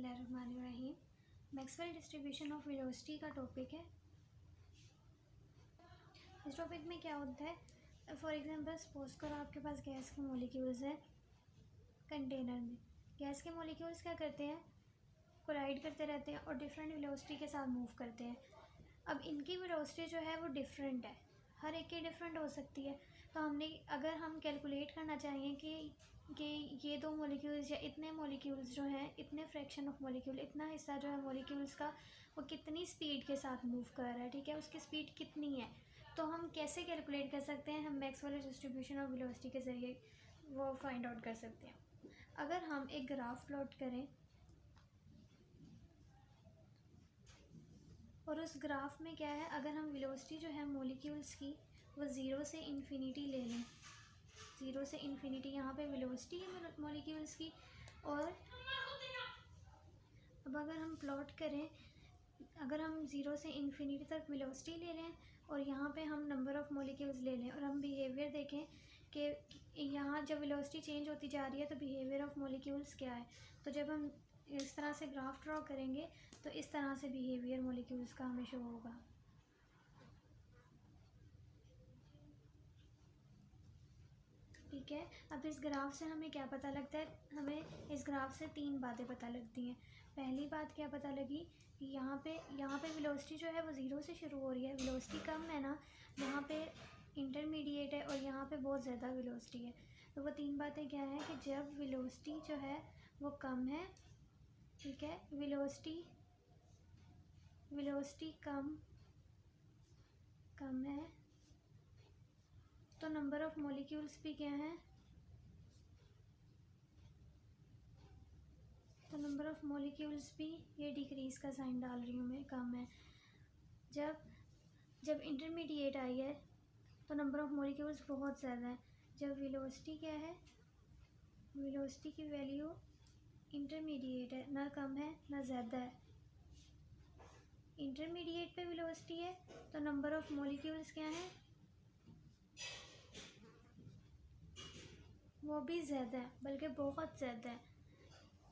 बिस्मिल्लाहिर्रहमानिर्रहीम। Maxwell distribution of velocity का topic है। इस टॉपिक में क्या होता है, फॉर एग्जांपल सपोज करो आपके पास गैस के मॉलिक्यूल्स है कंटेनर में। गैस के मॉलिक्यूल्स क्या करते हैं, कोलाइड करते रहते हैं और डिफरेंट वेलोसिटी के साथ मूव करते हैं। अब इनकी वेलोसिटी जो है वो डिफरेंट है, हर एक की डिफरेंट हो सकती है। तो अगर हम कैलकुलेट करना चाहिए कि ये दो मॉलिक्यूल्स या इतने मॉलिक्यूल्स जो हैं, इतने फ्रैक्शन ऑफ मॉलिक्यूल, इतना हिस्सा जो है मॉलिक्यूल्स का, वो कितनी स्पीड के साथ मूव कर रहा है, ठीक है, उसकी स्पीड कितनी है, तो हम कैसे कैलकुलेट कर सकते हैं। हम मैक्सवेल डिस्ट्रीब्यूशन ऑफ वेलोसिटी के ज़रिए वो फाइंड आउट कर सकते हैं। अगर हम एक ग्राफ प्लॉट करें और उस ग्राफ में क्या है, अगर हम वेलोसिटी जो है मॉलिक्यूल्स की वो ज़ीरो से इन्फिनिटी ले लें, ज़ीरो से इन्फिनिटी यहाँ पे वेलोसिटी है मॉलिक्यूल्स की। और अब अगर हम प्लॉट करें, अगर हम ज़ीरो से इन्फिनिटी तक वेलोसिटी ले लें और यहाँ पे हम नंबर ऑफ़ मॉलिक्यूल्स ले लें और हम बिहेवियर देखें कि यहाँ जब वेलोसिटी चेंज होती जा रही है तो बिहेवियर ऑफ मॉलिक्यूल्स क्या है। तो जब हम इस तरह से ग्राफ ड्रॉ करेंगे तो इस तरह से बिहेवियर मॉलिक्यूल्स का हमें शो होगा। ठीक है, अब इस ग्राफ से हमें क्या पता लगता है, हमें इस ग्राफ से तीन बातें पता लगती हैं। पहली बात क्या पता लगी कि यहाँ पे वेलोसिटी जो है वो ज़ीरो से शुरू हो रही है, वेलोसिटी कम है ना, यहाँ पे इंटरमीडिएट है और यहाँ पे बहुत ज़्यादा वेलोसिटी है। तो वो तीन बातें क्या हैं कि जब वेलोसिटी जो है वो कम है, ठीक है, वेलोसिटी कम है तो नंबर ऑफ़ मॉलिक्यूल्स भी क्या है, तो नंबर ऑफ़ मॉलिक्यूल्स भी, ये डिक्रीज़ का साइन डाल रही हूँ मैं, कम है। जब इंटरमीडिएट आई है तो नंबर ऑफ़ मॉलिक्यूल्स बहुत ज़्यादा है। जब वेलोसिटी क्या है, वेलोसिटी की वैल्यू इंटरमीडिएट है, ना कम है ना ज़्यादा है। इंटरमीडिएट पे वेलोसिटी है तो नंबर ऑफ़ मॉलिक्यूल्स क्या है, वो भी ज़्यादा है, बल्कि बहुत ज़्यादा है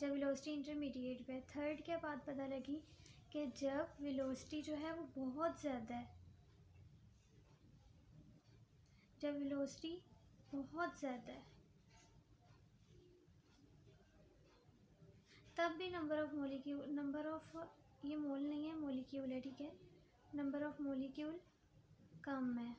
जब वेलोसिटी इंटरमीडिएट पे। थर्ड क्या बात पता लगी कि जब वेलोसिटी जो है वो बहुत ज़्यादा है, जब वेलोसिटी बहुत ज़्यादा है तब भी नंबर ऑफ़ ये मोल नहीं है, मॉलिक्यूल है, ठीक है, नंबर ऑफ़ मॉलिक्यूल कम है,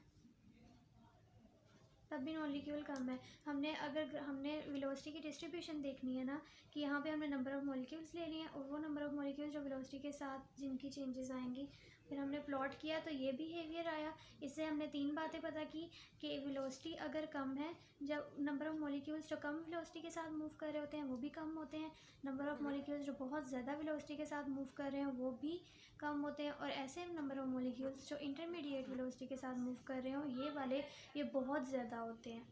तब भी मॉलिक्यूल कम है। हमने वेलोसिटी की डिस्ट्रीब्यूशन देखनी है ना, कि यहाँ पे हमने नंबर ऑफ़ मॉलिक्यूल्स ले लिए हैं और वो नंबर ऑफ़ मॉलिक्यूल्स जो वेलोसिटी के साथ जिनकी चेंजेस आएंगी, फिर हमने प्लॉट किया तो ये बिहेवियर आया। इससे हमने तीन बातें पता की कि वेलोसिटी अगर कम है, जब नंबर ऑफ़ मॉलिक्यूल्स जो कम वेलोसिटी के साथ मूव कर रहे होते हैं वो भी कम होते हैं, नंबर ऑफ़ मॉलिक्यूल्स जो बहुत ज़्यादा वेलोसिटी के साथ मूव कर रहे हैं वो भी कम होते हैं, और ऐसे नंबर ऑफ़ मॉलिक्यूल्स जो इंटरमीडिएट वेलोसिटी के साथ मूव कर रहे हो ये बहुत ज़्यादा होते हैं।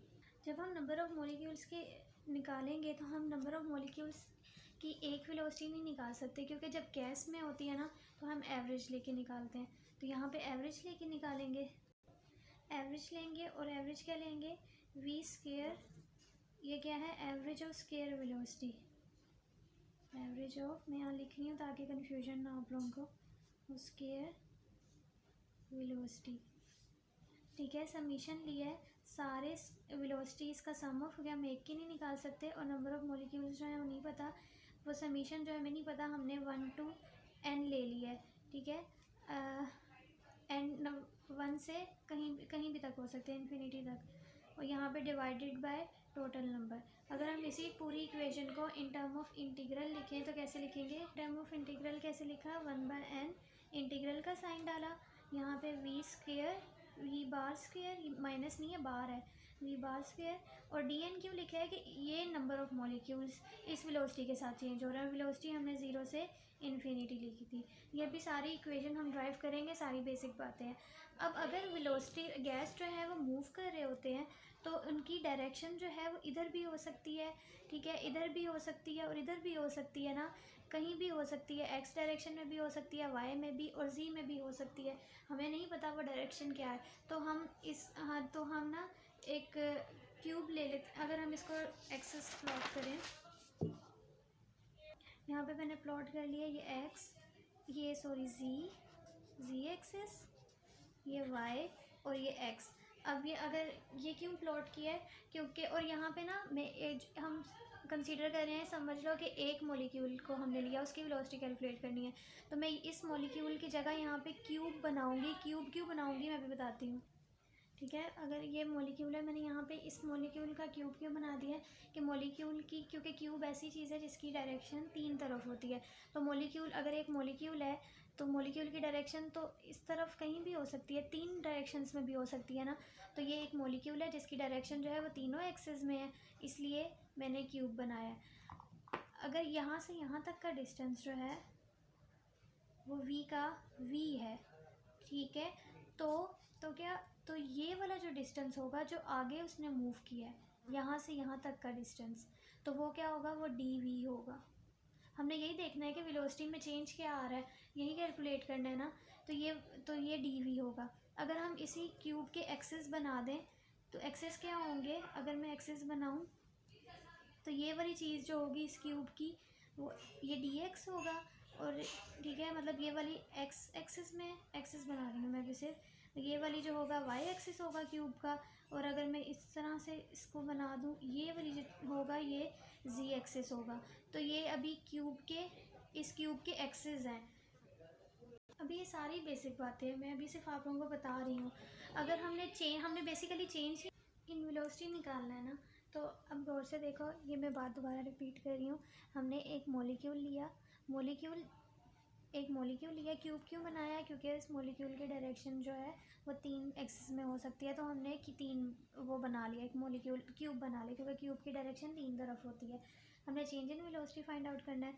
जब हम नंबर ऑफ़ मॉलिक्यूल्स के निकालेंगे तो हम नंबर ऑफ़ मॉलिक्यूल्स की एक वेलोसिटी नहीं निकाल सकते, क्योंकि जब गैस में होती है ना तो हम एवरेज लेके निकालते हैं। तो यहाँ पे एवरेज लेके निकालेंगे, एवरेज लेंगे और एवरेज क्या लेंगे, वी स्क्वायर, ये क्या है, average of square velocity, average of, मैं यहाँ लिख रही हूँ ताकि कन्फ्यूजन ना आप लोगों को, स्क्वायर वेलोसिटी, ठीक है। समीशन लिया है, सारे वेलोसिटीज़ का सम ऑफ, हम एक की नहीं निकाल सकते, और नंबर ऑफ़ मॉलिक्यूल्स जो है वो नहीं पता, वो समीशन जो है हमें नहीं पता, हमने 1 to n ले लिया है, ठीक है। n 1 से कहीं भी तक हो सकते हैं, इन्फिनिटी तक, और यहाँ पे डिवाइडेड बाय टोटल नंबर। अगर हम इसी पूरी इक्वेशन को इन टर्म ऑफ इंटीग्रल लिखें तो कैसे लिखेंगे, टर्म ऑफ इंटीग्रल कैसे लिखा, 1/n, इंटीग्रल का साइन डाला, यहाँ पे V square, V bar square, minus नहीं है बार है, वी बार स्क्वायर, और डी एन क्यों लिखा है कि ये नंबर ऑफ़ मॉलिक्यूल्स इस वेलोसिटी के साथ चेंज हो रहा है। वेलोसिटी हमने ज़ीरो से इन्फिनिटी लिखी थी। ये भी सारी इक्वेशन हम ड्राइव करेंगे, सारी बेसिक बातें हैं। अब अगर वेलोसिटी, गैस जो है वो मूव कर रहे होते हैं तो उनकी डायरेक्शन जो है वो इधर भी हो सकती है, ठीक है, इधर भी हो सकती है और इधर भी हो सकती है ना, कहीं भी हो सकती है, एक्स डायरेक्शन में भी हो सकती है, वाई में भी और जी में भी हो सकती है, हमें नहीं पता वो डायरेक्शन क्या है। तो हम ना एक क्यूब ले लेते, अगर हम इसको एक्सेस प्लॉट करें, यहाँ पे मैंने प्लॉट कर लिया ये एक्स, ये सॉरी जी एक्सिस, ये वाई और ये एक्स। अब ये अगर ये क्यों प्लॉट किया है, क्योंकि और यहाँ पे ना हम कंसीडर कर रहे हैं, समझ लो कि एक मॉलिक्यूल को हमने लिया, उसकी वेलोसिटी कैलकुलेट करनी है। तो मैं इस मॉलिक्यूल की जगह यहाँ पे क्यूब बनाऊँगी। क्यूब क्यों बनाऊँगी मैं भी बताती हूँ, ठीक है। अगर ये मॉलिक्यूल है, मैंने यहाँ पे इस मॉलिक्यूल का क्यूब क्यों बना दिया है कि मॉलिक्यूल की, क्योंकि क्यूब ऐसी चीज़ है जिसकी डायरेक्शन 3 तरफ होती है। तो मॉलिक्यूल, अगर एक मॉलिक्यूल है तो मॉलिक्यूल की डायरेक्शन तो इस तरफ कहीं भी हो सकती है, 3 डायरेक्शंस में भी हो सकती है ना। तो ये एक मॉलिक्यूल है जिसकी डायरेक्शन जो है वो तीनों एक्सिस में है, इसलिए मैंने क्यूब बनाया है। अगर यहाँ से यहाँ तक का डिस्टेंस जो है वो v का v है, ठीक है। तो क्या, तो ये वाला जो डिस्टेंस होगा जो आगे उसने मूव किया है यहाँ से यहाँ तक का डिस्टेंस, तो वो क्या होगा, वो dv होगा। हमने यही देखना है कि वेलोसिटी में चेंज क्या आ रहा है, यही कैलकुलेट करना है ना। तो ये dv होगा। अगर हम इसी क्यूब के एक्सिस बना दें तो एक्सिस क्या होंगे, अगर मैं एक्सिस बनाऊं तो ये वाली चीज़ जो होगी इस क्यूब की वो ये dx होगा, और ठीक है, मतलब ये वाली एक्स एक्सिस में एक्सिस बना रही हूँ मैं भी सिर्फ, ये वाली जो होगा वाई एक्सिस होगा क्यूब का। और अगर मैं इस तरह से इसको बना दूँ, ये वाली जो होगा ये जी एक्सिस होगा। तो ये अभी क्यूब के, इस क्यूब के एक्सिस हैं। अभी ये सारी बेसिक बातें मैं अभी सिर्फ आप लोगों को बता रही हूँ। अगर हमने बेसिकली चेंज इन वेलोसिटी निकालना है ना, तो अब गौर से देखो, ये मैं बात दोबारा रिपीट कर रही हूँ। हमने एक मॉलिक्यूल लिया, क्यूब क्यों बनाया, क्योंकि इस मॉलिक्यूल की डायरेक्शन जो है वो 3 एक्सिस में हो सकती है। तो हमने कि 3 वो बना लिया, एक मॉलिक्यूल क्यूब बना लिया, क्योंकि क्यूब की डायरेक्शन 3 तरफ होती है। हमने change in velocity find out करना है।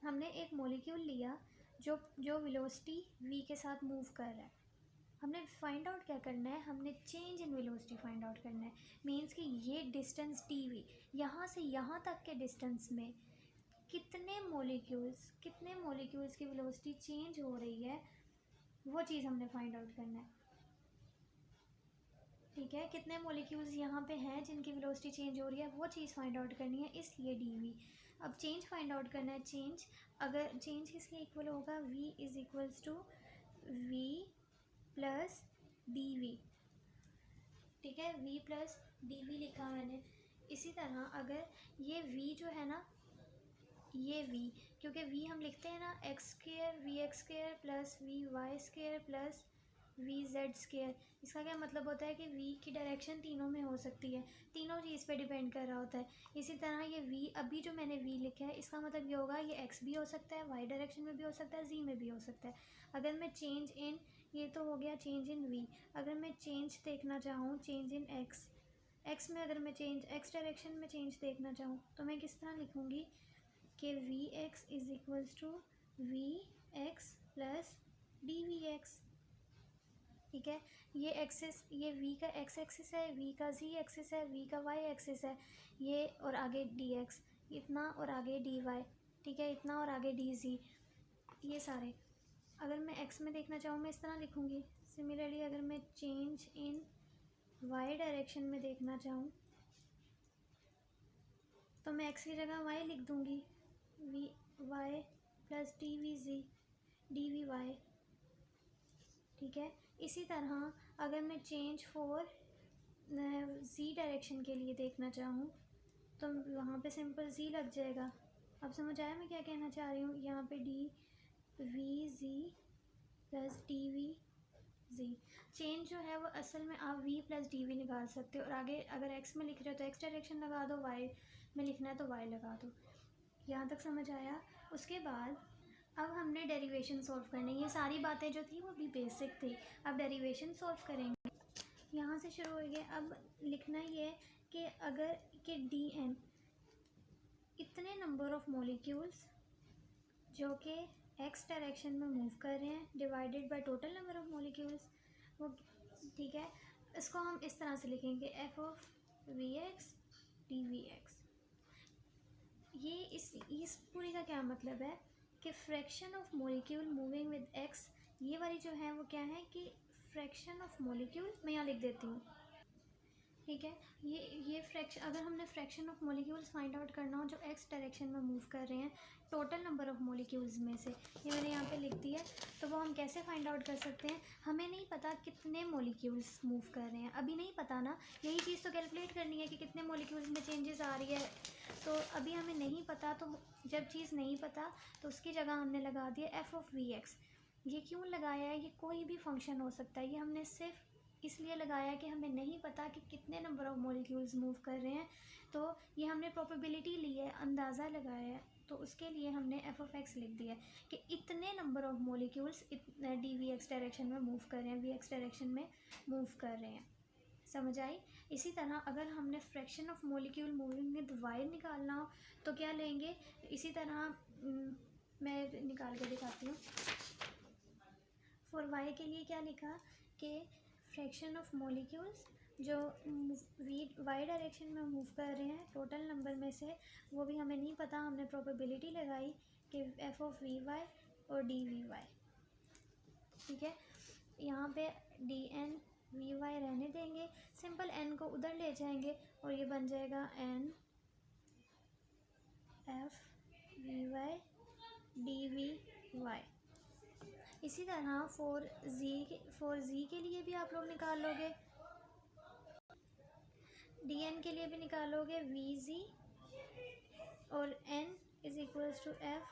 हमने एक मॉलिक्यूल लिया जो वेलोसिटी v के साथ मूव कर रहा है। हमने फाइंड आउट क्या करना है, हमने change in velocity find out करना है। मीन्स कि ये डिस्टेंस dv, यहाँ से यहाँ तक के डिस्टेंस में कितने मॉलिक्यूल्स की वेलोसिटी चेंज हो रही है, वो चीज़ हमने फाइंड आउट करना है, ठीक है। कितने मॉलिक्यूल्स यहाँ पे हैं जिनकी वेलोसिटी चेंज हो रही है, वो चीज़ फाइंड आउट करनी है, इसलिए dv। अब चेंज फाइंड आउट करना है। अगर चेंज किसके इक्वल होगा, v is equals to v plus dv, ठीक है। v प्लस dv लिखा मैंने। इसी तरह अगर ये v जो है ना, ये v, क्योंकि v हम लिखते हैं ना x² plus vy² plus vz²। इसका क्या मतलब होता है कि v की डायरेक्शन तीनों में हो सकती है, तीनों चीज़ पे डिपेंड कर रहा होता है। इसी तरह ये v, अभी जो मैंने v लिखा है, इसका मतलब ये होगा ये x भी हो सकता है, y डायरेक्शन में भी हो सकता है, z में भी हो सकता है। अगर मैं चेंज इन, ये तो हो गया चेंज इन v। अगर मैं चेंज देखना चाहूँ, चेंज इन x में, अगर मैं x डायरेक्शन में चेंज देखना चाहूँ तो मैं किस तरह लिखूँगी कि vx is equals to vx plus dvx, ठीक है। ये एक्सिस, ये v का x एक्सिस है, v का z एक्सिस है, v का y एक्सिस है, ये और आगे dx इतना और आगे dy, ठीक है, इतना और आगे dz, ये सारे। अगर मैं x में देखना चाहूँ मैं इस तरह लिखूँगी। सिमिलरली अगर मैं चेंज इन y डायरेक्शन में देखना चाहूँ तो मैं x की जगह y लिख दूँगी, y प्लस dvy, ठीक है। इसी तरह अगर मैं चेंज फॉर z डायरेक्शन के लिए देखना चाहूँ तो वहाँ पे सिंपल z लग जाएगा। अब समझ आया मैं क्या कहना चाह रही हूँ, यहाँ पे dvz प्लस dvz। चेंज जो है वो असल में आप v प्लस dv निकाल सकते हो, और आगे अगर x में लिख रहे हो तो x डायरेक्शन लगा दो, y में लिखना है तो y लगा दो। यहाँ तक समझ आया। उसके बाद अब हमने डेरिवेशन सॉल्व करनी है। ये सारी बातें जो थी वो भी बेसिक थी, अब डेरिवेशन सॉल्व करेंगे। यहाँ से शुरू होंगे। अब लिखना ये कि अगर कि dn इतने नंबर ऑफ मॉलिक्यूल्स जो कि x डायरेक्शन में मूव कर रहे हैं divided by total number of molecules, वो ठीक है। इसको हम इस तरह से लिखेंगे f ऑफ vx dvx। ये इस पूरी का क्या मतलब है कि fraction of molecule moving with x, ये वाली जो है वो क्या है कि फ्रैक्शन ऑफ मॉलिक्यूल, मैं यहाँ लिख देती हूँ, ठीक है। ये फ्रैक्शन, अगर हमने fraction of molecules find out करना हो जो एक्स डायरेक्शन में मूव कर रहे हैं टोटल नंबर ऑफ मॉलिक्यूल्स में से, ये मैंने यहाँ पे लिख दिया, तो वो हम कैसे फाइंड आउट कर सकते हैं? हमें नहीं पता कितने मॉलिक्यूल्स मूव कर रहे हैं, अभी नहीं पता ना, यही चीज़ तो कैलकुलेट करनी है कि कितने मॉलिक्यूल्स में चेंजेस आ रही है। तो अभी हमें नहीं पता, तो जब चीज़ नहीं पता तो उसकी जगह हमने लगा दिया एफ ऑफ वी एक्स। ये क्यों लगाया है? ये कोई भी फंक्शन हो सकता है, ये हमने सिर्फ इसलिए लगाया कि हमें नहीं पता कि कितने नंबर ऑफ़ मॉलिक्यूल्स मूव कर रहे हैं, तो ये हमने प्रोबेबिलिटी ली है, अंदाज़ा लगाया है, तो उसके लिए हमने एफ ऑफ एक्स लिख दिया कि इतने नंबर ऑफ़ मॉलिक्यूल्स इतने डी वी एक्स डायरेक्शन में मूव कर रहे हैं, वी एक्स डायरेक्शन में मूव कर रहे हैं। समझ आई? इसी तरह अगर हमने fraction of molecule moving with Y निकालना हो तो क्या लेंगे? इसी तरह मैं निकाल के दिखाती हूँ। फॉर वाई के लिए क्या लिखा कि फ्रैक्शन ऑफ मॉलिक्यूल्स जो वाई डायरेक्शन में मूव कर रहे हैं टोटल नंबर में से, वो भी हमें नहीं पता, हमने प्रोबेबिलिटी लगाई कि एफ ऑफ वी वाई और डी वी वाई। ठीक है, यहाँ पे डी एन वी वाई रहने देंगे, सिंपल एन को उधर ले जाएंगे और ये बन जाएगा N F V Y D we Y. इसी तरह फॉर जी के लिए भी आप लोग निकाल लोगे, डी एन के लिए भी निकालोगे वी जी, और N is equals to F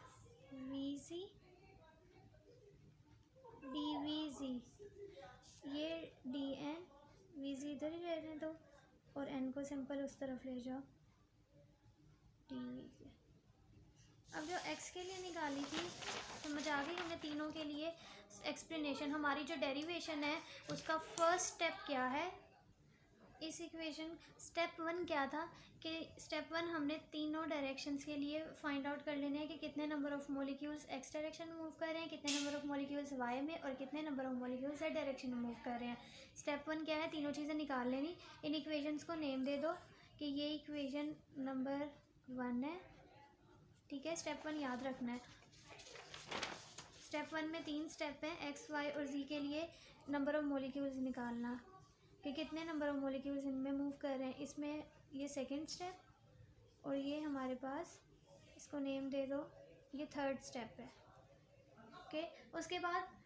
we G D we Z. ये डी एन वी जी इधर ही रहने दो और एन को सिंपल उस तरफ ले जाओ, डी वी जी। अब जो एक्स के लिए निकाली थी समझ आ गई हमें तीनों के लिए एक्सप्लेनेशन। हमारी जो डेरिवेशन है उसका फर्स्ट स्टेप क्या है इस इक्वेशन? स्टेप वन क्या था कि स्टेप वन हमने तीनों डायरेक्शंस के लिए फाइंड आउट कर लेने हैं कि कितने number of molecules x direction में मूव कर रहे हैं, कितने नंबर ऑफ़ मॉलिक्यूल्स वाई में, और कितने number of molecules Z direction में मूव कर रहे हैं। स्टेप वन क्या है? तीनों चीज़ें निकाल लेनी। इन इक्वेशंस को नेम दे दो कि ये इक्वेशन नंबर 1 है। ठीक है, स्टेप वन याद रखना है। स्टेप वन में 3 स्टेप हैं, एक्स वाई और जी के लिए नंबर ऑफ़ मॉलिक्यूल्स निकालना कि कितने नंबर ऑफ़ मॉलिक्यूल्स इनमें मूव कर रहे हैं। इसमें ये सेकंड स्टेप और ये हमारे पास, इसको नेम दे दो, ये थर्ड स्टेप है। ओके, उसके बाद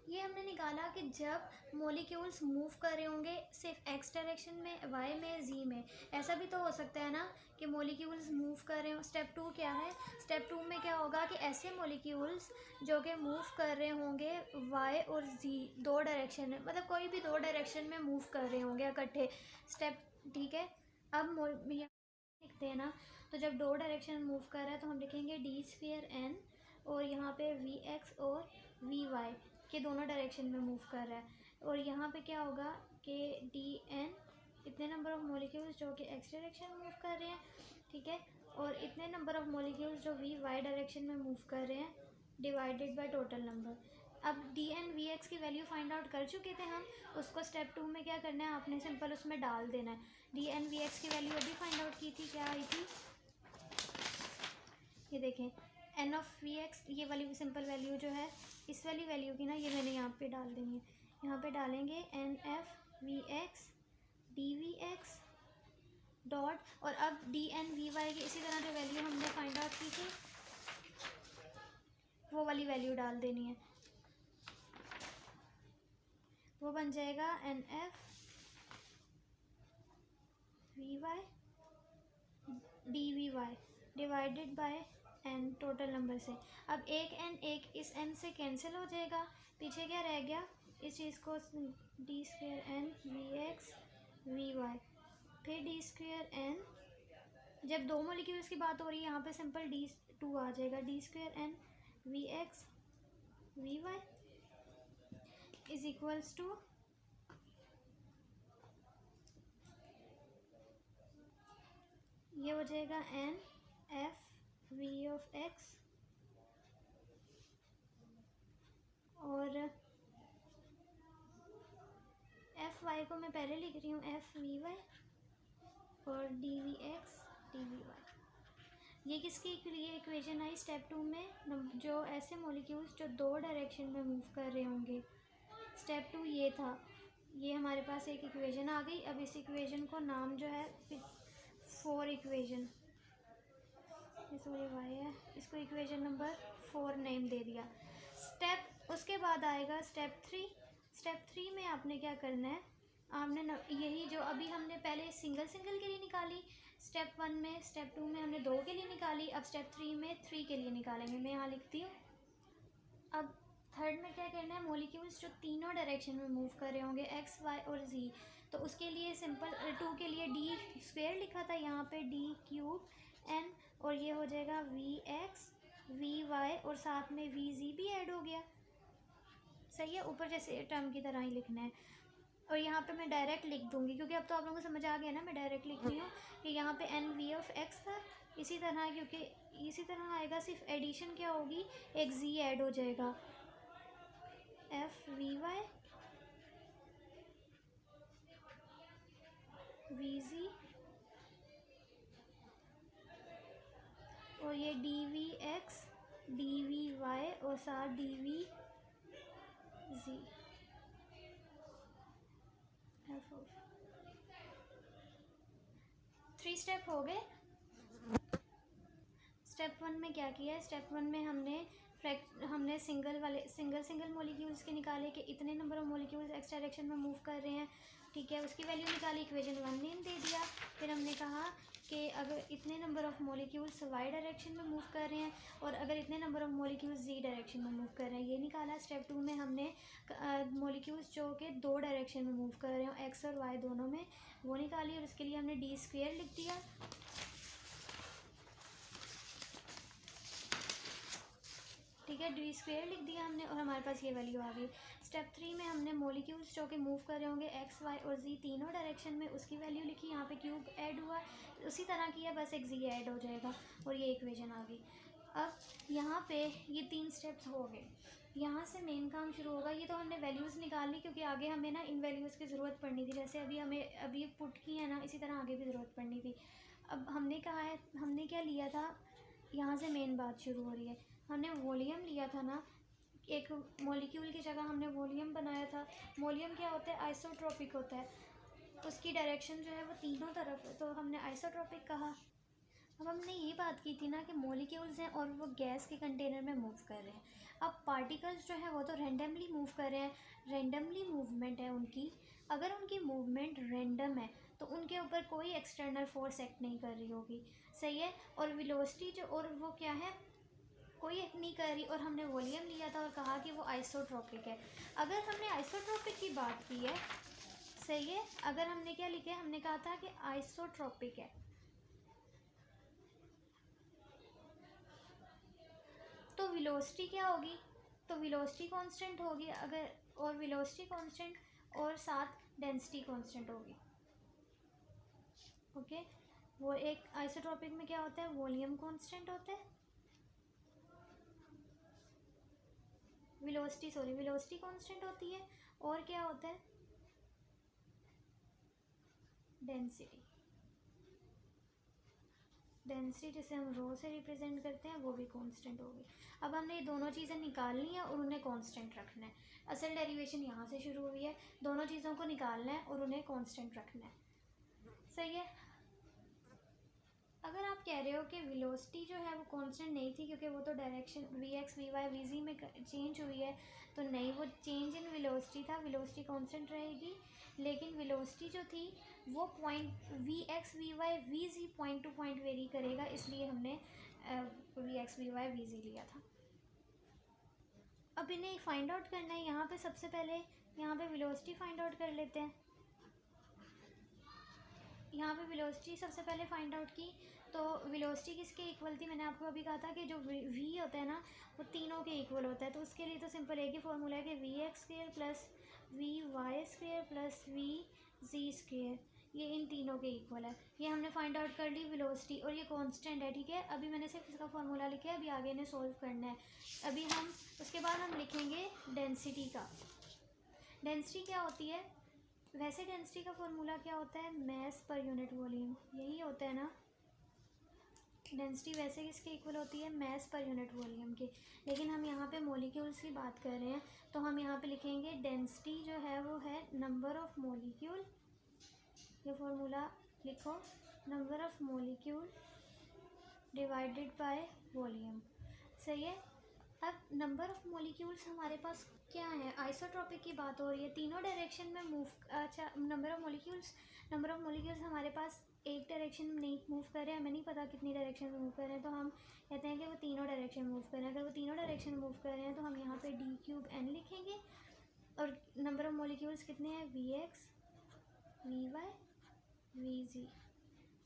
ये हमने निकाला कि जब मॉलिक्यूल्स मूव कर रहे होंगे सिर्फ एक्स डायरेक्शन में, वाई में, जी में, ऐसा भी तो हो सकता है ना कि मॉलिक्यूल्स मूव कर रहे हो। स्टेप टू क्या है? स्टेप टू में क्या होगा कि ऐसे मॉलिक्यूल्स जो कि मूव कर रहे होंगे वाई और जी दो डायरेक्शन में, मतलब कोई भी दो डायरेक्शन में मूव कर रहे होंगे इकट्ठे। स्टेप, ठीक है, अब लिखते हैं ना, तो जब दो डायरेक्शन मूव कर रहा है तो हम लिखेंगे डी स्क्वायर एन, और यहाँ पे वी एक्स और वी वाई के दोनों डायरेक्शन में मूव कर रहा है, और यहाँ पे क्या होगा कि डी एन इतने नंबर ऑफ़ मॉलिक्यूल्स जो कि एक्स डायरेक्शन में मूव कर रहे हैं, ठीक है, और इतने नंबर ऑफ़ मॉलिक्यूल्स जो वी वाई डायरेक्शन में मूव कर रहे हैं डिवाइडेड बाय टोटल नंबर। अब डी एन वी एक्स की वैल्यू फाइंड आउट कर चुके थे हम, उसको स्टेप टू में क्या करना है, आपने सिंपल उसमें डाल देना है। डी एन वी एक्स की वैल्यू अभी फाइंड आउट की थी, क्या आई थी, ये देखें, एन ऑफ वी एक्स, ये वाली सिंपल वैल्यू जो है, इस वाली वैल्यू की ना, ये मैंने यहाँ पे डाल देनी है, यहाँ पे डालेंगे N F we x D we X dot, और अब डी एन वी वाई की इसी तरह जो वैल्यू हमने फाइंड आउट की थी वो वाली वैल्यू डाल देनी है। वो बन जाएगा N F V Y D we Y divided by N total number से। अब एक एन, एक इस एन से कैंसिल हो जाएगा, पीछे क्या रह गया, इस चीज़ को D square N V x we Y, फिर डी स्क्वायर एन, जब दो मॉलिक्यूल्स की बात हो रही है यहाँ पे सिंपल डी टू आ जाएगा, D square N V x we Y is equals to ये हो जाएगा N F we of X, और एफ वाई को मैं पहले लिख रही हूँ एफ वी वाई, और D we x D we Y. ये किसकी लिए इक्वेशन आई स्टेप टू में, जो ऐसे मॉलिक्यूल्स जो दो डायरेक्शन में मूव कर रहे होंगे। स्टेप टू ये था, ये हमारे पास एक इक्वेशन आ गई। अब इस इक्वेशन को नाम जो है 4 इक्वेशन, सॉरी वाई है, इसको इक्वेशन नंबर 4 नेम दे दिया। उसके बाद आएगा स्टेप 3। स्टेप 3 में आपने क्या करना है, आपने यही जो अभी हमने पहले सिंगल सिंगल के लिए निकाली स्टेप 1 में, स्टेप 2 में हमने 2 के लिए निकाली, अब स्टेप 3 में 3 के लिए निकालेंगे। मैं यहाँ लिखती हूँ। अब थर्ड में क्या करना है, मॉलिक्यूल्स जो तीनों डायरेक्शन में मूव कर रहे होंगे एक्स वाई और जी, तो उसके लिए सिंपल 2 के लिए डी स्क्वायर लिखा था, यहाँ पे डी क्यूब एन, और ये हो जाएगा वी एक्स वी वाई, और साथ में वी जी भी ऐड हो गया। सही है, ऊपर जैसे टर्म की तरह ही लिखना है। और यहाँ पे मैं डायरेक्ट लिख दूँगी क्योंकि अब तो आप लोगों को समझ आ गया ना, मैं डायरेक्ट लिख रही हूँ कि यहाँ पे एन वी ऑफ एक्स था, इसी तरह क्योंकि इसी तरह आएगा, सिर्फ एडिशन क्या होगी, एक जी ऐड हो जाएगा, एफ वी वाई वी जी, और ये D we x D we Y और साथ डी वी जी। 3 स्टेप हो गए। स्टेप 1 में क्या किया है, स्टेप 1 में हमने सिंगल मॉलिक्यूल्स के निकाले कि इतने number of molecules x direction में मूव कर रहे हैं, ठीक है, उसकी वैल्यू निकाली, इक्वेशन 1 नेम दे दिया। फिर हमने कहा कि अगर इतने number of molecules Y direction में मूव कर रहे हैं और अगर इतने number of molecules Z direction में मूव कर रहे हैं, ये निकाला। स्टेप 2 में हमने मॉलिक्यूल्स जो कि 2 डायरेक्शन में मूव कर रहे हो एक्स और वाई दोनों में, वो निकाली, और उसके लिए हमने डी स्क्वायर लिख दिया। ठीक है, डी स्क्वायर लिख दिया हमने और हमारे पास ये वैल्यू आ गई। स्टेप 3 में हमने मॉलिक्यूल्स जो कि मूव कर रहे होंगे एक्स वाई और जी तीनों डायरेक्शन में, उसकी वैल्यू लिखी, यहाँ पे क्यूब ऐड हुआ, उसी तरह किया, बस एक जी ऐड हो जाएगा और ये इक्वेशन आ गई। अब यहाँ पे ये 3 स्टेप्स हो गए, यहाँ से मेन काम शुरू होगा। ये तो हमने वैल्यूज़ निकाल ली क्योंकि आगे हमें ना इन वैल्यूज़ की ज़रूरत पड़नी थी, जैसे अभी पुट की है ना, इसी तरह आगे भी ज़रूरत पड़नी थी। अब हमने कहा है, हमने क्या लिया था, यहाँ से मेन बात शुरू हो रही है। हमने वॉल्यूम लिया था ना, एक मॉलिक्यूल की जगह हमने वॉल्यूम बनाया था। वॉल्यूम क्या होता है, आइसोट्रोपिक होता है, उसकी डायरेक्शन जो है वो तीनों तरफ है, तो हमने आइसोट्रोपिक कहा। अब हमने ये बात की थी ना कि मॉलिक्यूल्स हैं और वो गैस के कंटेनर में मूव कर रहे हैं। अब पार्टिकल्स जो है वो तो रेंडमली मूव कर रहे हैं, रेंडमली मूवमेंट है उनकी। अगर उनकी मूवमेंट रेंडम है तो उनके ऊपर कोई एक्सटर्नल फोर्स एक्ट नहीं कर रही होगी, सही है। और वेलोसिटी जो, और वो क्या है, कोई एक्ट नहीं कर रही, और हमने वॉल्यूम लिया था और कहा कि वो आइसोट्रोपिक है। अगर हमने आइसोट्रोपिक की बात की है, सही है, अगर हमने क्या लिखा है, हमने कहा था कि आइसोट्रोपिक है, तो वेलोसिटी क्या होगी, तो वेलोसिटी कांस्टेंट होगी अगर, और वेलोसिटी कांस्टेंट और साथ डेंसिटी कांस्टेंट होगी। ओके, वो एक आइसोट्रोपिक में क्या होता है, वॉल्यूम कांस्टेंट होता है, वेलोसिटी कांस्टेंट होती है, और क्या होता है, डेंसिटी जिसे हम रो से रिप्रेजेंट करते हैं वो भी कांस्टेंट होगी। अब हमने ये दोनों चीज़ें निकालनी है और उन्हें कांस्टेंट रखना है। असल डेरिवेशन यहाँ से शुरू हुई है, दोनों चीज़ों को निकालना है और उन्हें कांस्टेंट रखना है, सही है। अगर आप कह रहे हो कि वेलोसिटी जो है वो कांस्टेंट नहीं थी क्योंकि वो तो direction v x we why we z में चेंज हुई है, तो नहीं, वो चेंज इन वेलोसिटी था, वेलोसिटी कांस्टेंट रहेगी। लेकिन वेलोसिटी जो थी वो point v x we why we z point to point vary करेगा, इसलिए हमने v x we why we z लिया था। अब इन्हें फाइंड आउट करना है। यहाँ पे सबसे पहले यहाँ पे वेलोसिटी फाइंड आउट कर लेते हैं। यहाँ पे वेलोसिटी सबसे पहले फाइंड आउट की, तो वेलोसिटी किसके इक्वल थी, मैंने आपको अभी कहा था कि जो v होता है ना वो तीनों के इक्वल होता है, तो उसके लिए तो सिंपल एक ही फॉर्मूला है कि v x square plus we Y square plus we ji square, ये इन तीनों के इक्वल है। ये हमने फाइंड आउट कर ली वेलोसिटी, और ये कांस्टेंट है, ठीक है। अभी मैंने सिर्फ इसका फॉर्मूला लिखा है, अभी आगे इन्हें सॉल्व करना है। अभी हम उसके बाद हम लिखेंगे डेंसिटी का। डेंसिटी क्या होती है, वैसे डेंसिटी का फॉर्मूला क्या होता है, मैस पर यूनिट वॉल्यूम, यही होता है ना, डेंसिटी वैसे किसके इक्वल होती है, मास पर यूनिट वॉल्यूम के, लेकिन हम यहाँ पे मॉलिक्यूल्स की बात कर रहे हैं तो हम यहाँ पे लिखेंगे डेंसिटी जो है वो है नंबर ऑफ मॉलिक्यूल, ये फॉर्मूला लिखो, number of molecule divided by volume. सही है। अब नंबर ऑफ मॉलिक्यूल्स हमारे पास क्या है, आइसोट्रोपिक की बात हो रही है, तीनों डायरेक्शन में मूव, अच्छा नंबर ऑफ मॉलिक्यूल्स हमारे पास एक डायरेक्शन में नहीं मूव कर रहे हैं, हमें नहीं पता कितनी डायरेक्शन में मूव कर रहे हैं, तो हम कहते हैं कि वो तीनों डायरेक्शन मूव कर रहे हैं। अगर वो तीनों डायरेक्शन मूव कर रहे हैं तो हम यहाँ पे d³ n लिखेंगे, और नंबर ऑफ मॉलिक्यूल्स कितने हैं, Vx Vy Vz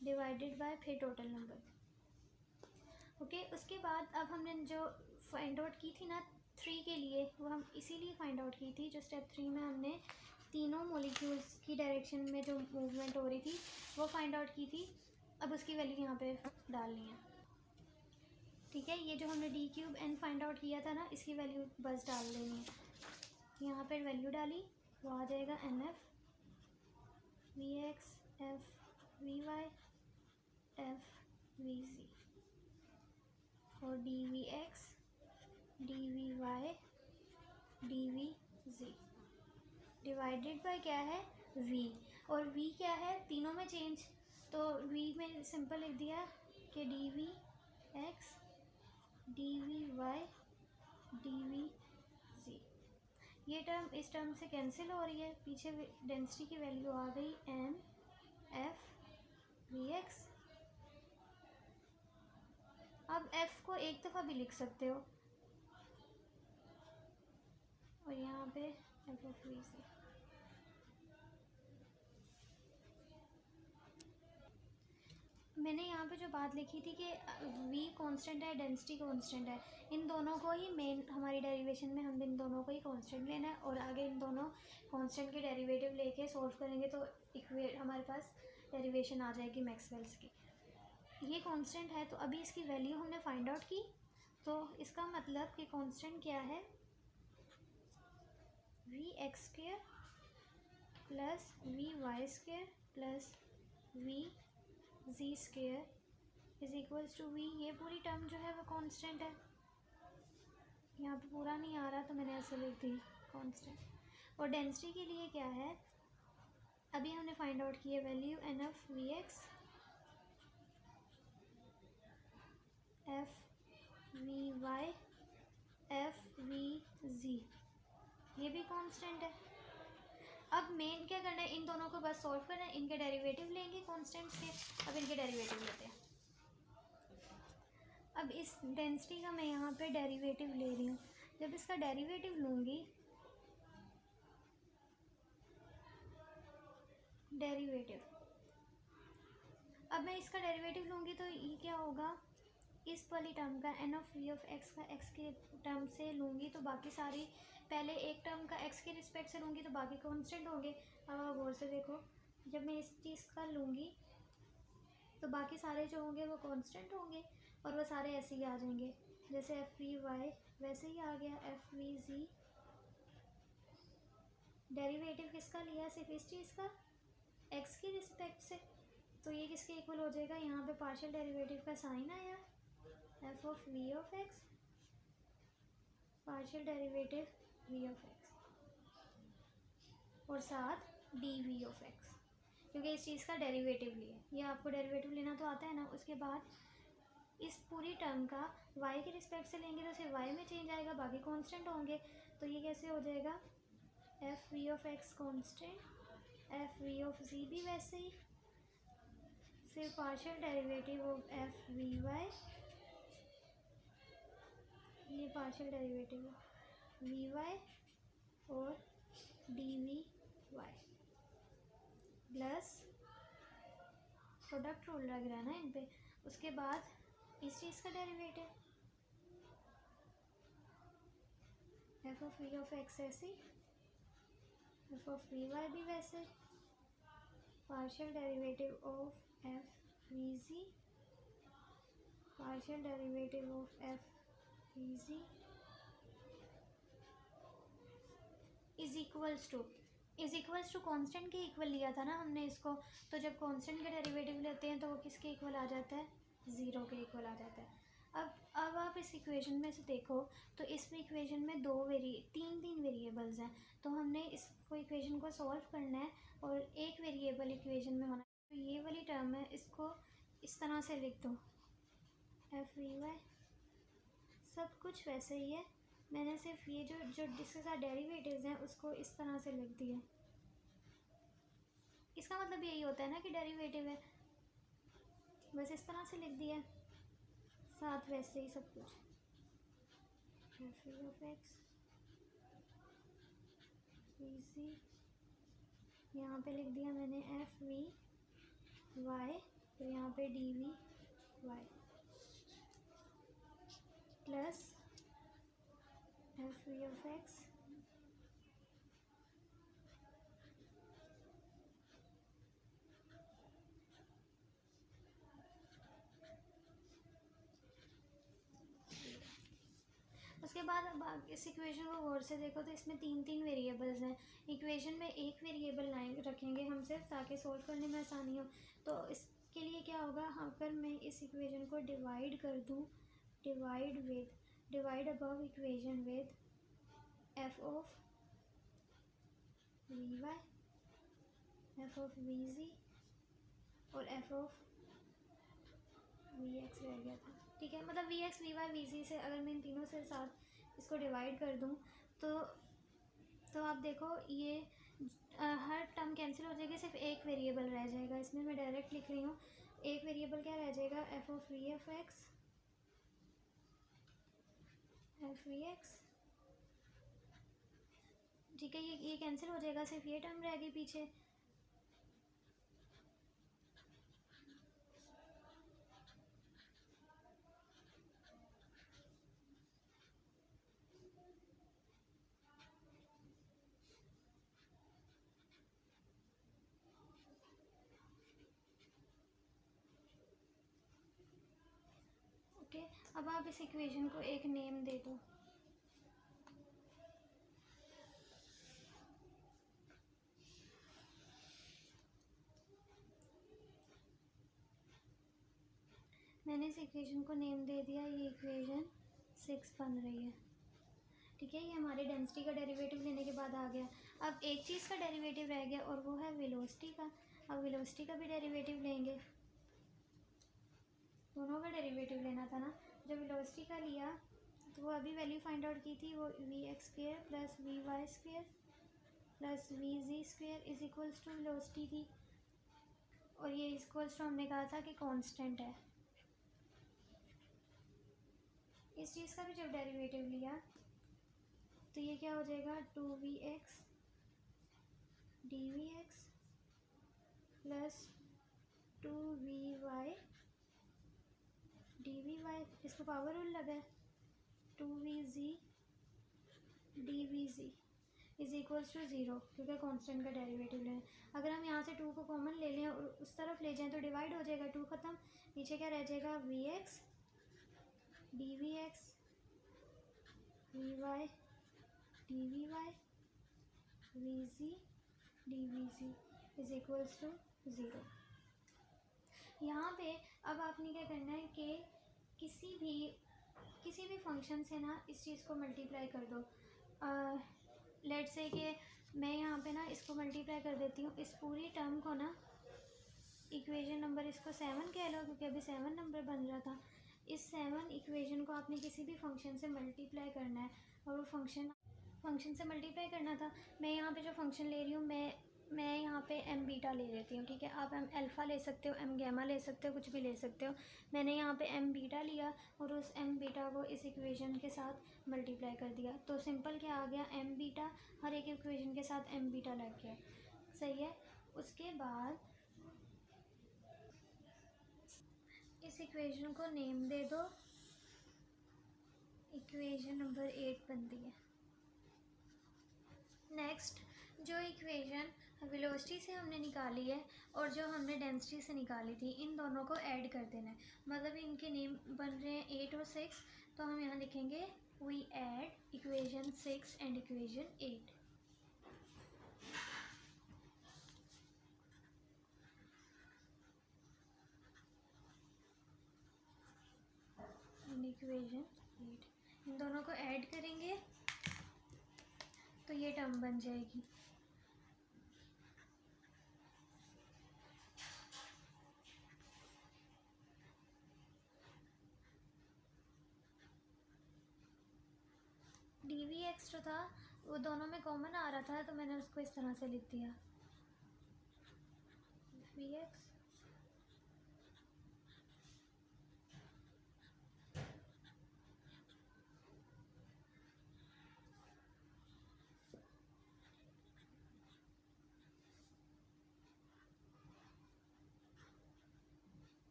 divided by फिर टोटल नंबर। ओके, उसके बाद अब हमने जो फाइंड आउट की थी ना 3 के लिए, वो हम इसीलिए फाइंड आउट की थी, जो स्टेप 3 में हमने तीनों मॉलिक्यूल्स की डायरेक्शन में जो मूवमेंट हो रही थी वो फाइंड आउट की थी। अब उसकी वैल्यू यहाँ पे डालनी है। ठीक है, ये जो हमने d³ n फाइंड आउट किया था ना, इसकी वैल्यू बस डाल देनी है। यहाँ पर वैल्यू डाली, वो आ जाएगा NF Vx F Vy F Vz और dVx dVy dVz divided by क्या है, v, और v क्या है, तीनों में चेंज, तो v में सिंपल लिख दिया कि dVx dVy dVz। ये टर्म इस टर्म से कैंसिल हो रही है, पीछे डेंसिटी की वैल्यू आ गई n f Vx। अब f को एक दफ़ा भी लिख सकते हो, और यहाँ पे f of Vz। मैंने यहाँ पे जो बात लिखी थी कि v कांस्टेंट है, डेंसिटी कांस्टेंट है, इन दोनों को ही मेन हमारी डेरिवेशन में हम इन दोनों को ही कांस्टेंट लेना है, और आगे इन दोनों कांस्टेंट के डेरिवेटिव लेके सॉल्व करेंगे तो हमारे पास डेरिवेशन आ जाएगी मैक्सवेल्स की। ये कांस्टेंट है, तो अभी इसकी वैल्यू हमने फाइंड आउट की, तो इसका मतलब कि कांस्टेंट क्या है, Vx² plus Vy² plus Vz² is equals to v। ये पूरी टर्म जो है वो कांस्टेंट है, यहाँ पे पूरा नहीं आ रहा तो मैंने ऐसे लिख दी कांस्टेंट। और डेंसिटी के लिए क्या है, अभी हमने फाइंड आउट की है value NF Vx F Vy F Vz, ये भी कांस्टेंट है। अब मेन क्या करना है, इन दोनों को बस सॉल्व करना है, इनके डेरिवेटिव लेंगे कांस्टेंट्स के। अब इनके डेरिवेटिव लेते हैं। अब इस डेंसिटी का मैं यहाँ पे डेरिवेटिव ले रही हूँ, जब इसका डेरिवेटिव लूँगी, अब मैं इसका डेरिवेटिव लूँगी तो ये क्या होगा, इस वाली टर्म का n of v of x का x के टर्म से लूँगी तो बाकी सारी, पहले एक टर्म का x के रिस्पेक्ट से लूँगी तो बाकी कांस्टेंट होंगे। अब आप गौर से देखो, जब मैं इस चीज़ का लूँगी तो बाकी सारे जो होंगे वो कांस्टेंट होंगे, और वो सारे ऐसे ही आ जाएंगे, जैसे एफ वी वाई वैसे ही आ गया एफ वी जी। डेरिवेटिव किसका लिया, सिर्फ इस चीज़ का x की रिस्पेक्ट से, तो ये किसके इक्वल हो जाएगा, यहाँ पे पार्शियल डेरिवेटिव का साइन आया, f of v of x partial derivative v of x और साथ dv ऑफ x, क्योंकि इस चीज़ का डेरिवेटिव लिए, ये आपको डेरिवेटिव लेना तो आता है ना। उसके बाद इस पूरी टर्म का y के रिस्पेक्ट से लेंगे तो सिर्फ y में चेंज आएगा, बाकी कांस्टेंट होंगे, तो ये कैसे हो जाएगा, F we of X constant, F we of G भी वैसे ही, फिर partial derivative of F V Y, ये partial derivative of we Y और D we Y, plus product rule लग रहा है ना इन पे। उसके बाद इस चीज़ का derivative f of we of x ऐसे, एफ ऑफ वी वाई भी वैसे, partial derivative of F we z, partial derivative of F we z is equals to constant के इक्वल लिया था ना हमने इसको, तो जब कांस्टेंट का डेरिवेटिव लेते हैं तो वो किसके इक्वल आ जाता है, ज़ीरो के इक्वल आ जाता है। अब आप इस इक्वेशन में से देखो तो इस इक्वेशन में तीन वेरिएबल्स हैं, तो हमने इसको इक्वेशन को सॉल्व करना है और एक वेरिएबल इक्वेशन में होना है। तो ये वाली टर्म है, इसको इस तरह से लिख दो, एफ वी वाई सब कुछ वैसे ही है, मैंने सिर्फ ये जो जो जिसके साथ डेरिवेटिव्स हैं उसको इस तरह से लिख दिया। इसका मतलब यही होता है ना कि डेरिवेटिव है, बस इस तरह से लिख दिया, साथ वैसे ही सब कुछ। एफ ऑफ एक्स वी सी, यहाँ पे लिख दिया मैंने एफ वी वाई, तो यहाँ पे d we Y plus f we of x उसके बाद अब इस इक्वेशन को गौर से देखो तो इसमें तीन वेरिएबल्स हैं। इक्वेशन में एक वेरिएबल लाइन रखेंगे हम सिर्फ, ताकि सॉल्व करने में आसानी हो। तो इसके लिए क्या होगा, अगर मैं इस इक्वेशन को डिवाइड कर दूँ, divide above equation with f of we Y, f of v जी और एफ ऑफ वी एक्स रह गया था, ठीक है। मतलब v x we why we z से अगर मैं इन तीनों से साथ इसको डिवाइड कर दूँ तो आप देखो ये हर टर्म कैंसिल हो जाएगी, सिर्फ एक वेरिएबल रह जाएगा। इसमें मैं डायरेक्ट लिख रही हूँ, एक वेरिएबल क्या रह जाएगा, f of V F x, F we x, ठीक है। ये कैंसिल हो जाएगा, सिर्फ ये टर्म रह गई पीछे। ओके, अब आप इस इक्वेशन को एक नेम दे दो, मैंने इस इक्वेशन को नेम दे दिया, ये इक्वेशन 6 बन रही है, ठीक है। ये हमारे डेंसिटी का डेरिवेटिव लेने के बाद आ गया। अब एक चीज़ का डेरिवेटिव रह गया और वो है वेलोसिटी का। अब वेलोसिटी का भी डेरिवेटिव लेंगे, दोनों का डेरिवेटिव लेना था ना। जब वेलोसिटी का लिया तो वो अभी वैल्यू फाइंड आउट की थी, वो v x square plus we Y square plus we ji square is equals to velocity थी, और ये इक्वल्स टू हमने कहा था कि कांस्टेंट है। इस चीज़ का भी जब डेरिवेटिव लिया तो ये क्या हो जाएगा, two we x D we x plus two v Y D we y, इसको पावर रूल लगा है, two v G D we z is equals to zero, क्योंकि कांस्टेंट का डेरिवेटिव लें। अगर हम यहाँ से टू को कॉमन ले लें और उस तरफ ले जाएं तो डिवाइड हो जाएगा, टू ख़त्म, नीचे क्या रह जाएगा, v x D we x we Y D we why we G D we z is equals to zero. यहाँ पे अब आपने क्या करना है कि किसी भी फंक्शन से ना इस चीज़ को मल्टीप्लाई कर दो। लेट से कि मैं यहाँ पे ना इसको मल्टीप्लाई कर देती हूँ, इस पूरी टर्म को ना, इक्वेशन नंबर इसको 7 कह लो, क्योंकि अभी 7 नंबर बन रहा था। इस 7 इक्वेशन को आपने किसी भी फंक्शन से मल्टीप्लाई करना है, और वो फंक्शन से मल्टीप्लाई करना था। मैं यहाँ पे जो फंक्शन ले रही हूँ, मैं यहाँ पे एम बीटा ले लेती हूँ, ठीक है। आप एम अल्फ़ा ले सकते हो, एम गैमा ले सकते हो, कुछ भी ले सकते हो। मैंने यहाँ पे एम बीटा लिया और उस एम बीटा को इस इक्वेशन के साथ मल्टीप्लाई कर दिया, तो सिंपल क्या आ गया, एम बीटा, हर एक इक्वेशन के साथ एम बीटा लग गया, सही है। उसके बाद इस इक्वेशन को नेम दे दो, इक्वेशन नंबर 8 बनती है। नेक्स्ट, जो इक्वेशन वेलोसिटी से हमने निकाली है और जो हमने डेंसिटी से निकाली थी, इन दोनों को ऐड कर देना है। मतलब इनके नेम बन रहे हैं 8 और 6, तो हम यहाँ लिखेंगे we add equation 6 and equation 8। Equation 8, इन दोनों को ऐड करेंगे तो ये टर्म बन जाएगी। डी वी एक्स जो था वो दोनों में कॉमन आ रहा था, तो मैंने उसको इस तरह से लिख दिया, वी एक्स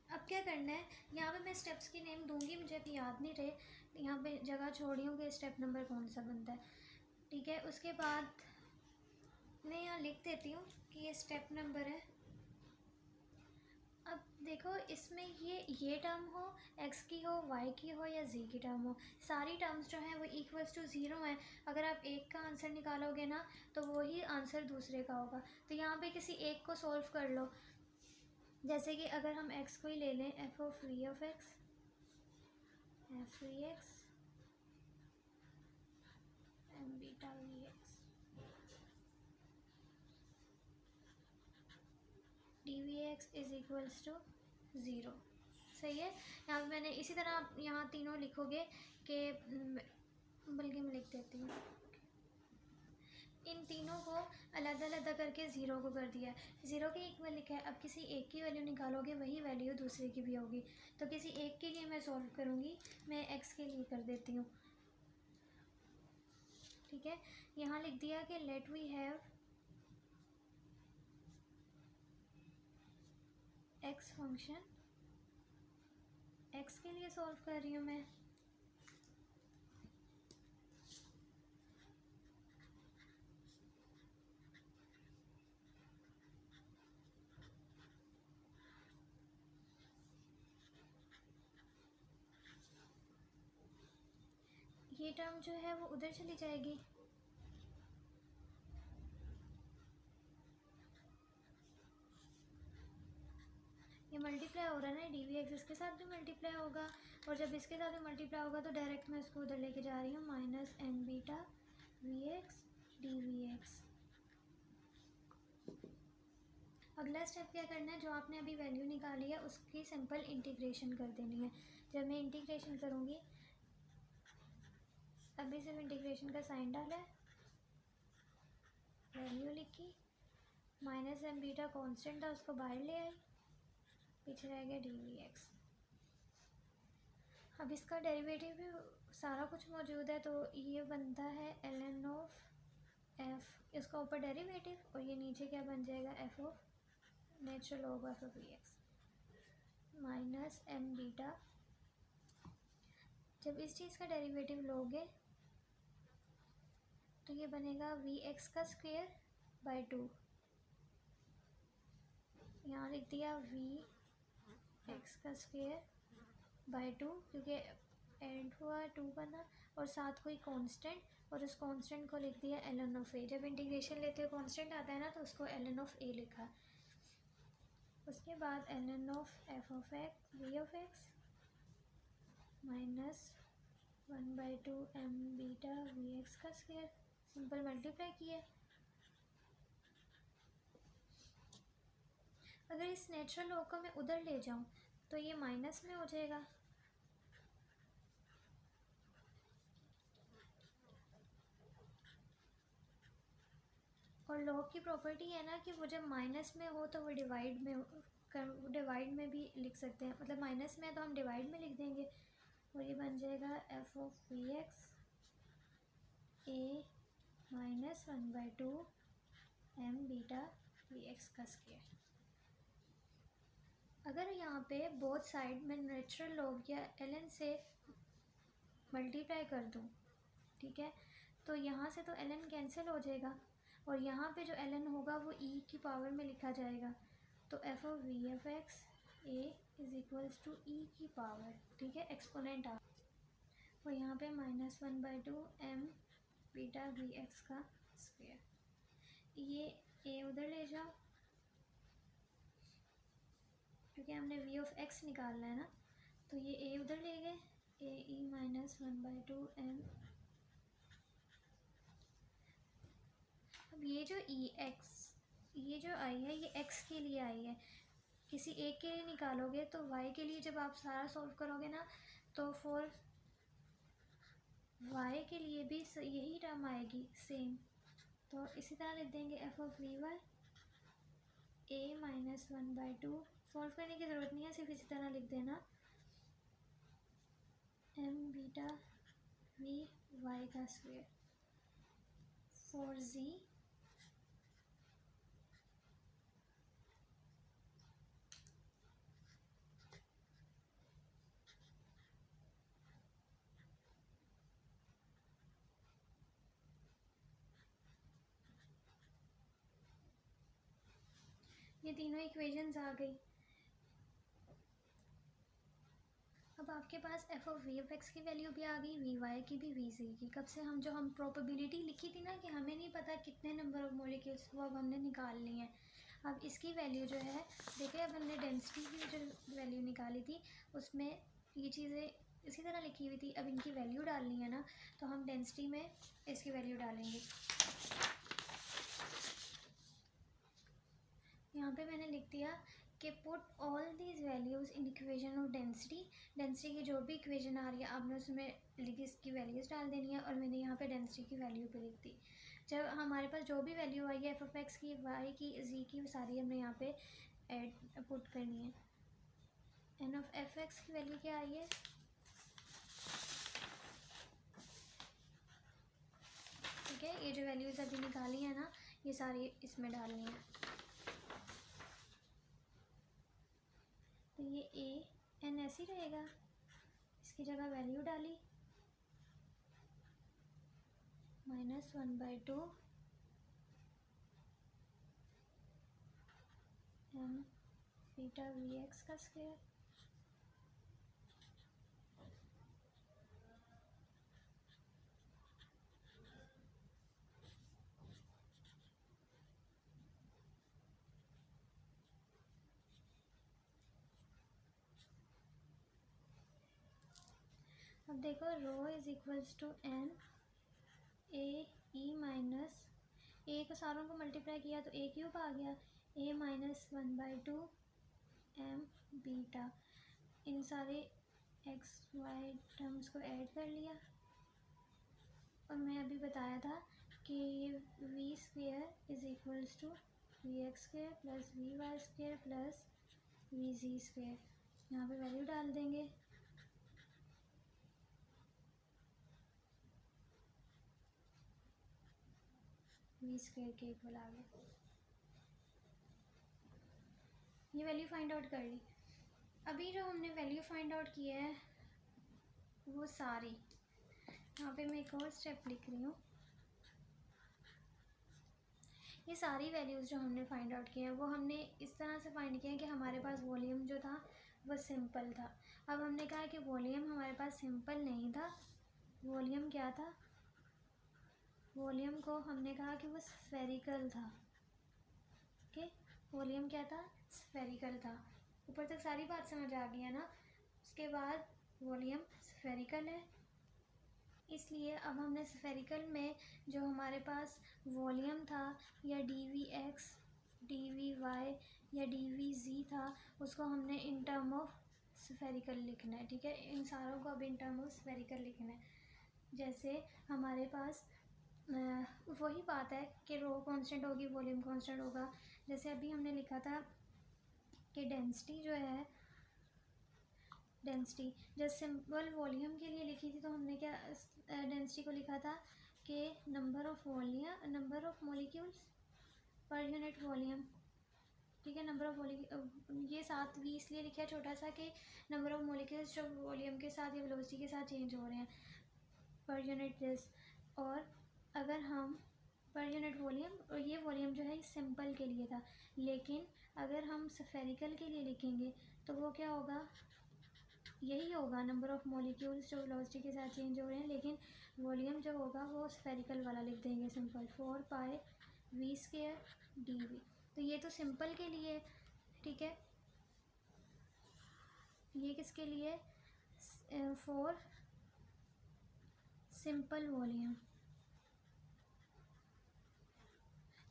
अब क्या करना है, यहाँ पे मैं स्टेप्स की नेम दूंगी, मुझे अभी याद नहीं रहे, यहाँ पे जगह छोड़ी हूँ कि स्टेप नंबर कौन सा बनता है। ठीक है, उसके बाद मैं यहाँ लिख देती हूँ कि ये स्टेप नंबर है। अब देखो इसमें ये टर्म हो, x की हो, y की हो या z की टर्म हो, सारी टर्म्स जो हैं वो इक्वल्स टू ज़ीरो हैं। अगर आप एक का आंसर निकालोगे ना तो वही आंसर दूसरे का होगा। तो यहाँ पे किसी एक को सॉल्व कर लो, जैसे कि अगर हम x को ही ले लें, f of v of x, f v x m beta v x d we x is equals to zero. सही है। यहाँ पे मैंने इसी तरह आप यहाँ तीनों लिखोगे कि, बल्कि मैं लिख देती हूँ, इन तीनों को अलग अलग करके ज़ीरो को कर दिया है, ज़ीरो के इक्वल लिखा है। अब किसी एक की वैल्यू निकालोगे वही वैल्यू दूसरे की भी होगी, तो किसी एक के लिए मैं सॉल्व करूँगी, मैं x के लिए कर देती हूँ। ठीक है, यहाँ लिख दिया कि let we have x function, x के लिए सॉल्व कर रही हूँ मैं। ये टर्म जो है वो उधर चली जाएगी, ये मल्टीप्लाई हो रहा है ना, डी वी एक्स इसके साथ भी मल्टीप्लाई होगा, और जब इसके साथ भी मल्टीप्लाई होगा तो डायरेक्ट मैं इसको उधर लेके जा रही हूँ, minus m beta we x D we x. अगला स्टेप क्या करना है, जो आपने अभी वैल्यू निकाली है उसकी सिंपल इंटीग्रेशन कर देनी है। जब मैं इंटीग्रेशन करूँगी, अभी सिर्फ इंटीग्रेशन का साइन डाला है, वैल्यू लिखी, माइनस एम बीटा कॉन्स्टेंट था उसको बाहर ले आई, पीछे रह गया डी वी एक्स। अब इसका डेरिवेटिव भी सारा कुछ मौजूद है, तो ये बनता है एल एन ऑफ एफ, इसका ऊपर डेरिवेटिव, और ये नीचे क्या बन जाएगा, f of natural log f of v x minus m beta. जब इस चीज़ का डेरिवेटिव लोगे तो ये बनेगा वी एक्स का स्क्वायर बाय 2, यहाँ लिख दिया वी एक्स का स्क्वायर बाय 2, क्योंकि एंड हुआ 2 बना, और साथ कोई कांस्टेंट, और उस कांस्टेंट को लिख दिया एल एन ऑफ ए। जब इंटीग्रेशन लेते हुए कांस्टेंट आता है ना तो उसको एल एन ऑफ ए लिखा। उसके बाद l n of f of x v of x minus 1/2 m beta we x का स्क्वायर, सिंपल मल्टीप्लाई किया। अगर इस नेचुरल लॉग को मैं उधर ले जाऊं तो ये माइनस में हो जाएगा, और लॉग की प्रॉपर्टी है ना कि वो जब माइनस में हो तो वो डिवाइड में भी लिख सकते हैं, मतलब माइनस में है तो हम डिवाइड में लिख देंगे, और ये बन जाएगा f of v x a minus 1/2 m beta we x का स्क्वायर। अगर यहाँ पे बोथ साइड में नेचुरल लॉग या एल एन से मल्टीप्लाई कर दूँ, ठीक है, तो यहाँ से तो एल एन कैंसिल हो जाएगा, और यहाँ पे जो एल एन होगा वो ई की पावर में लिखा जाएगा, तो F of V F X A is equals to E की पावर, ठीक है, एक्सपोनेंट आ। और यहाँ पे -1/2 m बीटा वी एक्स का स्क्वायर। ये ए उधर ले जाओ क्योंकि हमने वी ऑफ एक्स निकालना है ना, तो ये ए उधर ले गए, ए ई -1/2m। अब ये जो ई एक्स, ये जो आई है ये एक्स के लिए आई है, किसी एक के लिए निकालोगे तो वाई के लिए जब आप सारा सॉल्व करोगे ना, तो फॉर वाई के लिए भी यही टर्म आएगी सेम। तो इसी तरह लिख देंगे f of we y a -1/2। Solve करने की ज़रूरत नहीं है, सिर्फ इसी तरह लिख देना m बीटा वी वाई का स्क्वायर फॉर z ये तीनों इक्वेशंस आ गई। अब आपके पास F of we of x की वैल्यू भी आ गई, वी वाई की भी, वी सी की। कब से हम प्रोबेबिलिटी लिखी थी ना कि हमें नहीं पता कितने नंबर ऑफ मॉलिक्यूल्स, वो अब हमने निकाल ली है। अब इसकी वैल्यू जो है, देखिए अब हमने डेंसिटी की जो वैल्यू निकाली थी उसमें ये चीज़ें इसी तरह लिखी हुई थी। अब इनकी वैल्यू डालनी है ना, तो हम डेंसिटी में इसकी वैल्यू डालेंगे। यहाँ पे मैंने लिख दिया कि put all these values in equation of density. Density की जो भी इक्वेशन आ रही है आपने उसमें लिखी, इसकी वैल्यूज़ डाल देनी है, और मैंने यहाँ पे डेंसिटी की वैल्यू पे लिख दी। जब हमारे पास जो भी वैल्यू आई है एफ ऑफ एक्स की, वाई की, जी की, वो सारी हमने यहाँ पे ऐड पुट करनी है। एन ऑफ एफ एक्स की वैल्यू क्या आई है, ठीक है। ये जो वैल्यूज़ अभी निकाली है ना, ये सारी इसमें डालनी है। तो ये ए एन ऐसे ही रहेगा, इसकी जगह वैल्यू डाली -1/2 m बीटा वी एक्स का स्क्वायर। अब देखो rho is equals to N A E minus, A को सारों को मल्टीप्लाई किया तो ए क्यूब आ गया, ए -1/2 m बीटा। इन सारे एक्स वाई टर्म्स को ऐड कर लिया, और मैं अभी बताया था कि ये V square is equals to we x square plus we Y square plus we ji square. यहाँ पे वैल्यू डाल देंगे, वी स्क्वेयर के इक्वल आ गया। ये वैल्यू फाइंड आउट कर ली। अभी जो हमने वैल्यू फाइंड आउट की है वो सारी, यहाँ पे मैं एक और स्टेप लिख रही हूँ, ये सारी वैल्यूज़ जो हमने फाइंड आउट किए हैं वो हमने इस तरह से फाइंड किया है कि हमारे पास वॉल्यूम जो था वो सिंपल था। अब हमने कहा कि वॉल्यूम हमारे पास सिंपल नहीं था, वॉल्यूम क्या था, वॉल्यूम को हमने कहा कि वो स्फेरिकल था। ओके, वॉल्यूम क्या था, स्फेरिकल था। ऊपर तक सारी बात समझ आ गई है ना। उसके बाद वॉल्यूम स्फेरिकल है, इसलिए अब हमने स्फेरिकल में जो हमारे पास वॉल्यूम था, या d we x, D we y या डी वी जी था, उसको हमने इन टर्म ऑफ स्फेरिकल लिखना है, ठीक है। इन सारों को अब इन टर्म ऑफ स्फेरिकल लिखना है। जैसे हमारे पास वही बात है कि रो कांस्टेंट होगी, वॉल्यूम कांस्टेंट होगा। जैसे अभी हमने लिखा था कि डेंसिटी जो है, डेंसिटी जब सिंपल वॉल्यूम के लिए लिखी थी तो हमने क्या डेंसिटी को लिखा था कि नंबर ऑफ मॉलिक्यूल्स पर यूनिट वॉल्यूम, ठीक है। नंबर ऑफ मॉलिक्यूल, ये साथ भी इसलिए लिखा है छोटा सा कि नंबर ऑफ मॉलिक्यूल्स जो वॉल्यूम के साथ या वेलोसिटी के साथ चेंज हो रहे हैं पर यूनिट दिस। और अगर हम पर यूनिट वॉल्यूम, और ये वॉल्यूम जो है सिंपल के लिए था, लेकिन अगर हम स्फेरिकल के लिए लिखेंगे तो वो क्या होगा, यही होगा नंबर ऑफ़ मॉलिक्यूल्स जो वेलोसिटी के साथ चेंज हो रहे हैं, लेकिन वॉल्यूम जो होगा वो स्फेरिकल वाला लिख देंगे सिंपल 4πv²dv। तो ये तो सिंपल के लिए, ठीक है। ये किसके लिए? फॉर सिंपल वॉल्यूम,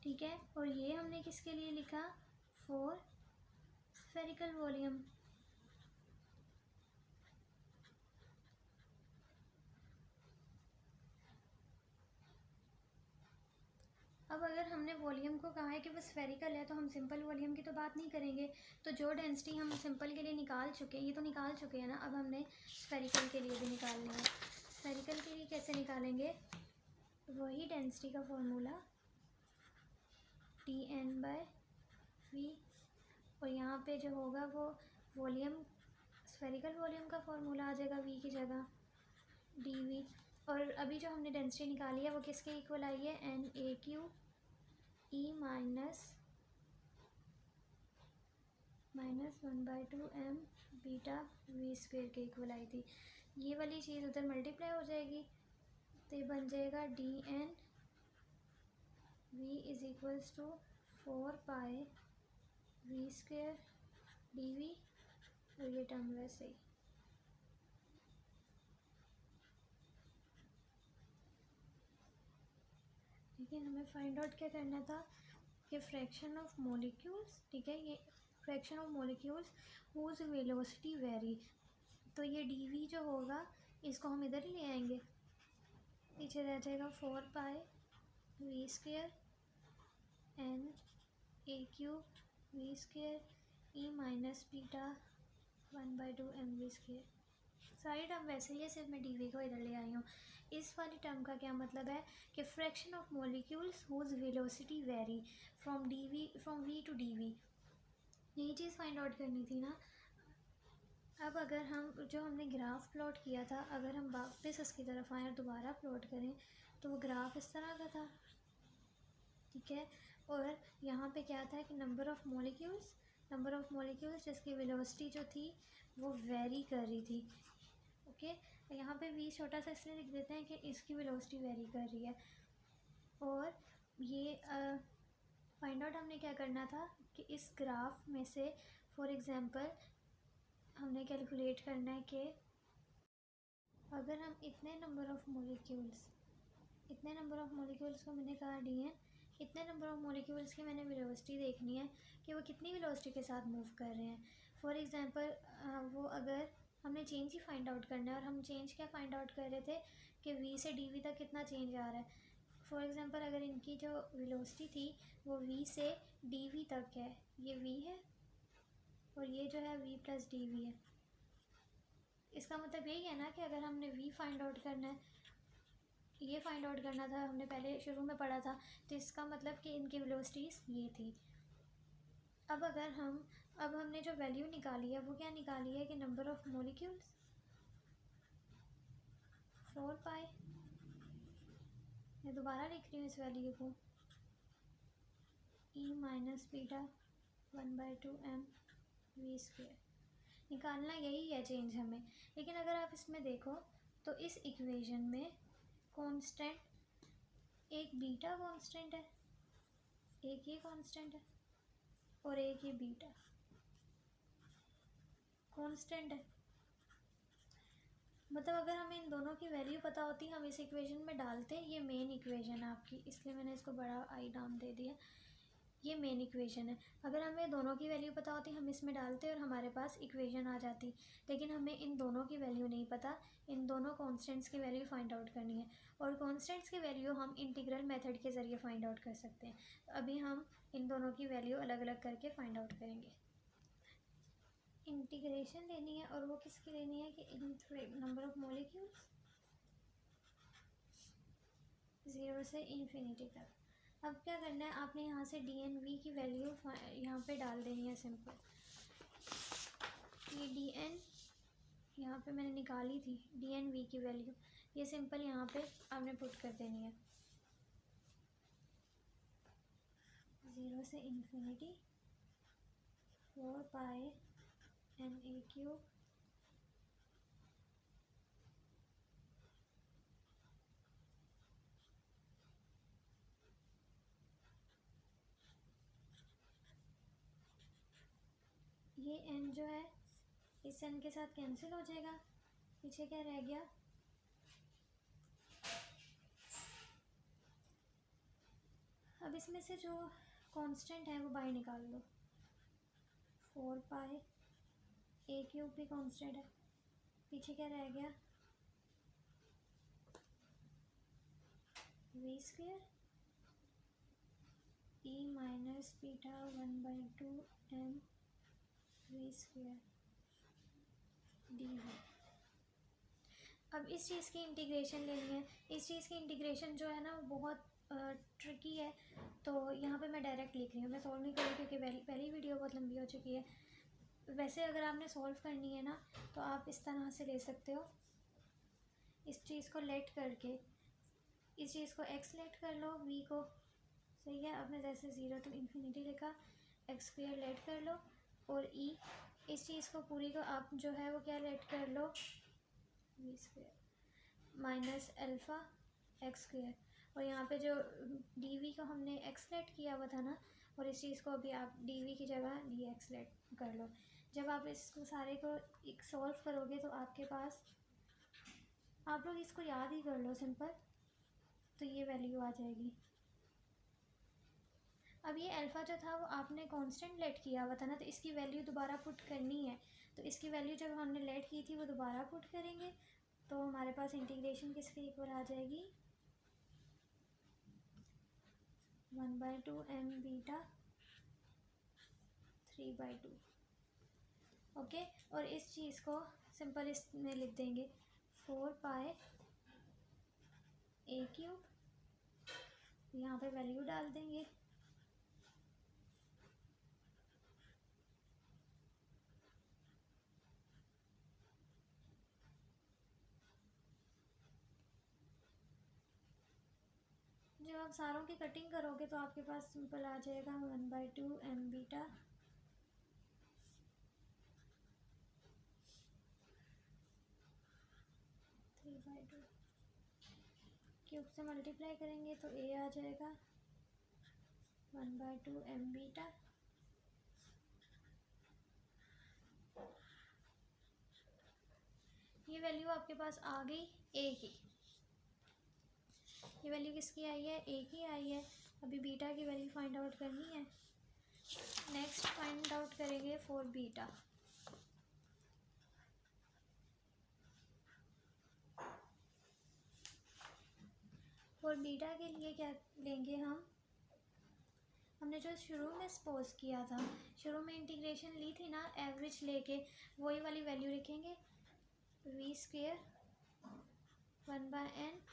ठीक है। और ये हमने किसके लिए लिखा? For spherical volume. अब अगर हमने वॉल्यूम को कहा है कि वो स्फेरिकल है, तो हम सिंपल वॉल्यूम की तो बात नहीं करेंगे। तो जो डेंसिटी हम सिंपल के लिए निकाल चुके हैं, ये तो निकाल चुके हैं ना, अब हमने स्फेरिकल के लिए भी निकालनी है। स्फेरिकल के लिए कैसे निकालेंगे? वही डेंसिटी का फॉर्मूला Tn/v, और यहाँ पे जो होगा वो वॉल्यूम, स्फेरिकल वॉल्यूम का फॉर्मूला आ जाएगा v की जगह dv। और अभी जो हमने डेंसिटी निकाली है वो किसके इक्वल आई है? NAQ E minus 1/2m beta v² के इक्वल आई थी। ये वाली चीज़ उधर मल्टीप्लाई हो जाएगी, तो ये बन जाएगा DN v is equals to 4πv² dv, और ये टर्म वैसे ही। लेकिन हमें फाइंड आउट क्या करना था कि फ्रैक्शन ऑफ मॉलिक्यूल्स, ठीक है, ये fraction of molecules whose velocity vary. तो ये dv जो होगा इसको हम इधर ही ले आएंगे, पीछे रह जाएगा 4πv² NAQ v² E minus beta 1/2mv²। सारी टर्म वैसे ही है, सिर्फ मैं dv को इधर ले आई हूँ। इस वाली टर्म का क्या मतलब है कि fraction of molecules whose velocity vary from v to dv। यही चीज़ फाइंड आउट करनी थी ना। अब अगर हम जो हमने ग्राफ प्लॉट किया था, अगर हम वापस उसकी तरफ आएँ और दोबारा प्लॉट करें, तो वो ग्राफ इस तरह का था, ठीक है। और यहाँ पे क्या था कि नंबर ऑफ़ मॉलिक्यूल्स जिसकी वेलोसिटी जो थी वो वेरी कर रही थी, ओके। यहाँ पे v छोटा सा इसलिए लिख देते हैं कि इसकी वेलोसिटी वेरी कर रही है। और ये फाइंड आउट हमने क्या करना था कि इस ग्राफ में से फॉर एग्ज़ाम्पल हमने कैलकुलेट करना है कि अगर हम इतने नंबर ऑफ़ मॉलिक्यूल्स को मैंने कहा DN, इतने नंबर ऑफ़ मॉलिक्यूल्स की मैंने वेलोसिटी देखनी है कि वो कितनी वेलोसिटी के साथ मूव कर रहे हैं। फॉर एग्ज़ाम्पल वो अगर हमने चेंज ही फाइंड आउट करना है, और हम चेंज क्या फाइंड आउट कर रहे थे कि v से dv तक कितना चेंज आ रहा है। फॉर एग्ज़ाम्पल अगर इनकी जो वेलोसिटी थी वो v से dv तक है, ये v है और ये जो है v + dv है। इसका मतलब यही है ना कि अगर हमने v फाइंड आउट करना है, ये फाइंड आउट करना था, हमने पहले शुरू में पढ़ा था, तो इसका मतलब कि इनकी वेलोसिटीज़ ये थी। अब हमने जो वैल्यू निकाली है वो क्या निकाली है कि नंबर ऑफ़ मॉलिक्यूल्स 4π, मैं दोबारा लिख रही हूँ इस वैल्यू को, E माइनस बीटा 1/2mv²। निकालना यही है चेंज हमें। लेकिन अगर आप इसमें देखो तो इस इक्वेशन में कांस्टेंट एक बीटा कांस्टेंट है, एक ये कांस्टेंट है और एक ये बीटा कांस्टेंट है। मतलब अगर हमें इन दोनों की वैल्यू पता होती हम इस इक्वेशन में डालते। ये मेन इक्वेशन है आपकी, इसलिए मैंने इसको बड़ा आई नाम दे दिया। ये मेन इक्वेशन है। अगर हमें दोनों की वैल्यू पता होती हम इसमें डालते और हमारे पास इक्वेशन आ जाती। लेकिन हमें इन दोनों की वैल्यू नहीं पता, इन दोनों कांस्टेंट्स की वैल्यू फाइंड आउट करनी है। और कांस्टेंट्स की वैल्यू हम इंटीग्रल मेथड के ज़रिए फाइंड आउट कर सकते हैं। तो अभी हम इन दोनों की वैल्यू अलग अलग करके फाइंड आउट करेंगे। इंटीग्रेशन लेनी है और वो किसकी लेनी है कि नंबर ऑफ़ मॉलिक्यूल्स 0 से इन्फिनिटी तक। अब क्या करना है, आपने यहाँ से DNV की वैल्यू यहाँ पे डाल देनी है सिंपल। ये DN यहाँ पे मैंने निकाली थी, DNV की वैल्यू, ये सिंपल यहाँ पे आपने पुट कर देनी है। 0 से इन्फिनिटी 4π NAQ ये n जो है इस n के साथ कैंसिल हो जाएगा, पीछे क्या रह गया, अब इसमें से जो कांस्टेंट है वो बाहर निकाल लो, 4 पाई ए क्यूब भी कांस्टेंट है, पीछे क्या रह गया, v square e minus beta 1/2 m v square d v. अब इस चीज़ की इंटीग्रेशन लेनी है। इस चीज़ की इंटीग्रेशन जो है ना वो बहुत ट्रिकी है, तो यहाँ पे मैं डायरेक्ट लिख रही हूँ, मैं सॉल्व नहीं करूँ क्योंकि पहली वीडियो बहुत लंबी हो चुकी है। वैसे अगर आपने सॉल्व करनी है ना तो आप इस तरह से ले सकते हो, इस चीज़ को लेट करके, इस चीज़ को x लेट कर लो, v को, सही है, आपने जैसे 0 to इन्फिनिटी लिखा, एक्स स्क्वायर लेट कर लो, और e इस चीज़ को पूरी को आप जो है वो क्या लेट कर लो, V square minus alpha X square, और यहाँ पे जो डी वी को हमने एक्स लेट किया हुआ था ना, और इस चीज़ को अभी आप डी वी की जगह डी एक्स लेट कर लो। जब आप इसको सारे को एक सॉल्व करोगे तो आपके पास, आप लोग इसको याद ही कर लो सिंपल, तो ये वैल्यू आ जाएगी। अब ये अल्फ़ा जो था वो आपने कांस्टेंट लेट किया हुआ था ना, तो इसकी वैल्यू दोबारा पुट करनी है, तो इसकी वैल्यू जब हमने लेट की थी वो दोबारा पुट करेंगे, तो हमारे पास इंटीग्रेशन किसके इक्वल आ जाएगी, 1/2 m बीटा 3/2। ओके, और इस चीज़ को सिंपल इसमें लिख देंगे 4 पाई ए क्यूब, यहाँ पे वैल्यू डाल देंगे, जब आप सारों की कटिंग करोगे तो आपके पास सिंपल आ जाएगा 1/2 m बीटा 3/2, क्यूब से मल्टीप्लाई करेंगे तो a आ जाएगा 1/2 m बीटा, ये वैल्यू आपके पास आ गई a की, ये वैल्यू किसकी आई है, a की आई है। अभी बीटा की वैल्यू फाइंड आउट करनी है। नेक्स्ट फाइंड आउट करेंगे फॉर बीटा, फॉर बीटा के लिए क्या लेंगे हम, हमने जो शुरू में सपोज किया था, शुरू में इंटीग्रेशन ली थी ना एवरेज लेके, वही वाली वैल्यू लिखेंगे, वी स्क्वायर 1/n,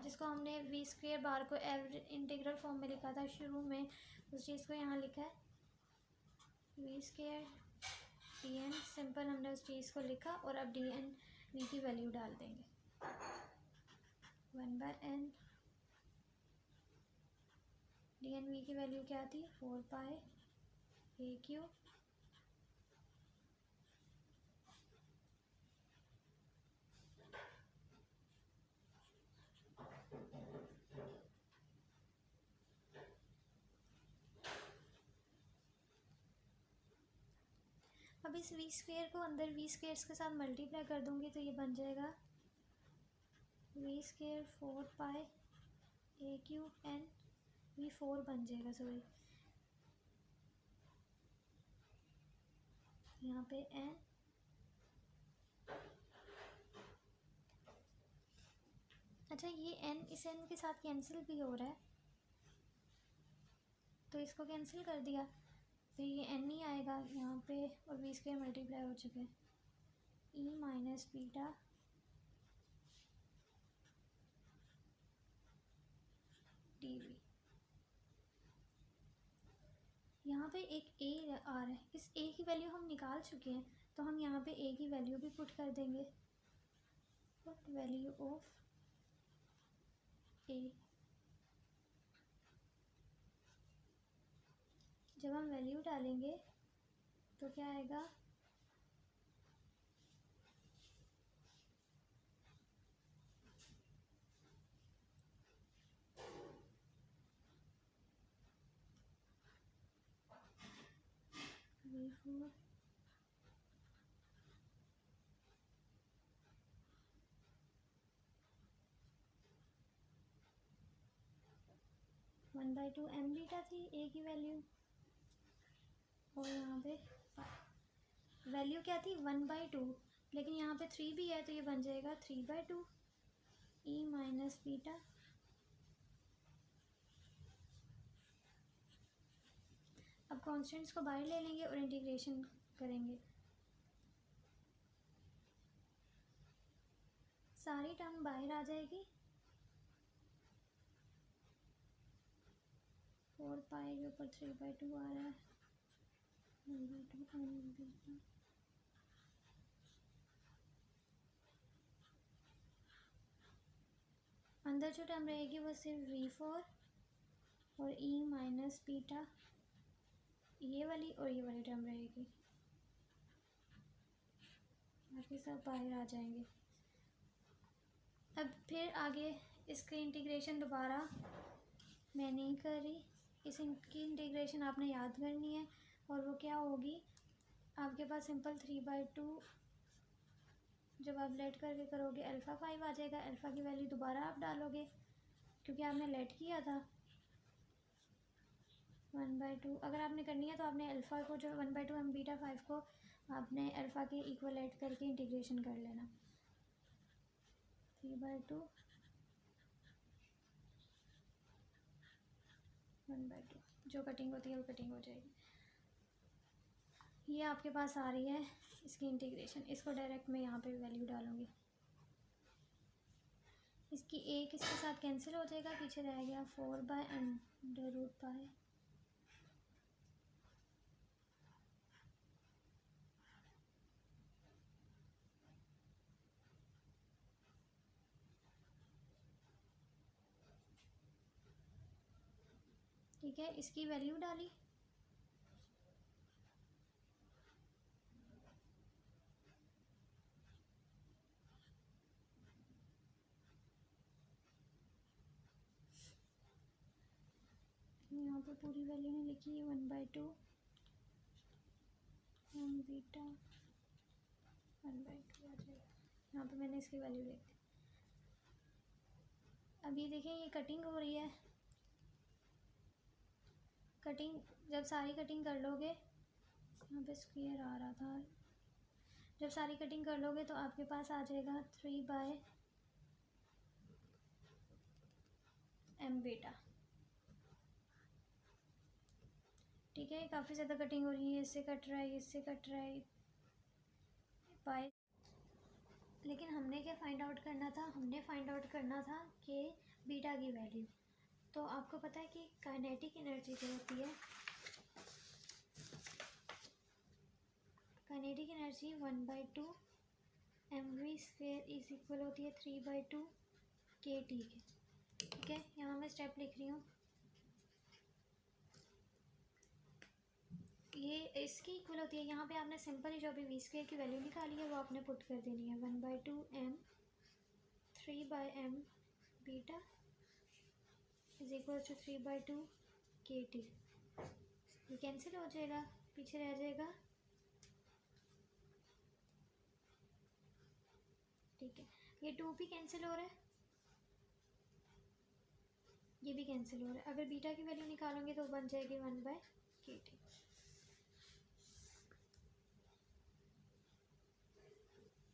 जिसको हमने वी स्क्वायर बार को एवरेज इंटीग्रल फॉर्म में लिखा था शुरू में, उस चीज़ को यहाँ लिखा है v square d n, simple हमने उस चीज़ को लिखा, और अब डी एन वी की वैल्यू डाल देंगे, 1/n, डी एन वी की वैल्यू क्या थी, 4 पाई ए क्यूब, अब इस वी स्क्वायर को अंदर वी स्क्वायर्स के साथ मल्टीप्लाई कर दूंगी तो ये बन जाएगा v square 4 pi a cube n, v 4 बन जाएगा, सॉरी यहाँ पे एन, अच्छा ये एन इस एन के साथ कैंसिल भी हो रहा है, तो इसको कैंसिल कर दिया, फिर ये एन ही आएगा यहाँ पे, और वी स्क्वायर मल्टीप्लाई हो चुके हैं, ई माइनस बीटा डी वी। यहाँ पे एक ए आ रहा है, इस ए की वैल्यू हम निकाल चुके हैं, तो हम यहाँ पे ए की वैल्यू भी पुट कर देंगे, पुट वैल्यू ऑफ ए, जब हम वैल्यू डालेंगे तो क्या आएगा, 4 1/2 एम बीटा थी ए की वैल्यू, और यहाँ पे वैल्यू क्या थी 1/2, लेकिन यहाँ पे 3 भी है तो ये बन जाएगा 3/2 ई माइनस बीटा। अब कॉन्स्टेंट्स को बाहर ले लेंगे और इंटीग्रेशन करेंगे। सारी टर्म बाहर आ जाएगी, 4 पाई के ऊपर 3/2 आ रहा है, 1/2 एम बीटा। अंदर जो टर्म रहेगी वो सिर्फ V4 और E माइनस बीटा, ये वाली और ये वाली टर्म रहेगी, बाकी सब बाहर आ जाएंगे। अब फिर आगे इसकी इंटीग्रेशन दोबारा मैं नहीं कर रही, इसकी इंटीग्रेशन आपने याद करनी है, और वो क्या होगी, आपके पास सिंपल 3/2 जब आप लेट करके करोगे अल्फ़ा 5 आ जाएगा। अल्फ़ा की वैल्यू दोबारा आप डालोगे क्योंकि आपने लेट किया था 1/2। अगर आपने करनी है तो आपने अल्फ़ा को जो 1/2 एम बीटा 5 को आपने अल्फ़ा के इक्वल ऐड करके इंटीग्रेशन कर लेना। 3/2 1/2 जो कटिंग होती है वो कटिंग हो जाएगी। ये आपके पास आ रही है इसकी इंटीग्रेशन। इसको डायरेक्ट मैं यहाँ पे वैल्यू डालूँगी। इसकी एक इसके साथ कैंसिल हो जाएगा, पीछे रह गया 4/√π। ठीक है, इसकी वैल्यू डाली, यहाँ पे पूरी वैल्यू नहीं लिखी है, 1/2 एम बीटा 1/2 आ जाएगा। यहाँ पे मैंने इसकी वैल्यू लिख दी। अब ये देखें, ये कटिंग हो रही है। कटिंग जब सारी कटिंग कर लोगे, यहाँ पे स्क्वायर आ रहा था, जब सारी कटिंग कर लोगे तो आपके पास आ जाएगा 3/m बीटा। ठीक है, काफ़ी ज़्यादा कटिंग हो रही है, इससे कट रहा है, इससे कट रहा है पाए। लेकिन हमने क्या फाइंड आउट करना था, हमने फाइंड आउट करना था कि बीटा की वैल्यू। तो आपको पता है कि काइनेटिक एनर्जी जो होती है, kinetic energy 1/2 mv² is equal होती है 3/2 kT के। ठीक है, यहाँ मैं स्टेप लिख रही हूँ। ये इसकी इक्वल होती है, यहाँ पे आपने सिंपल जो अभी v² की वैल्यू निकाली है वो आपने पुट कर देनी है, 1/2 m 3/m beta is equal to 3/2 kT। ये कैंसिल हो जाएगा, पीछे रह जाएगा। ठीक है, ये 2 भी कैंसिल हो रहा है, ये भी कैंसिल हो रहा है। अगर बीटा की वैल्यू निकालोगे तो बन जाएगी 1/kT।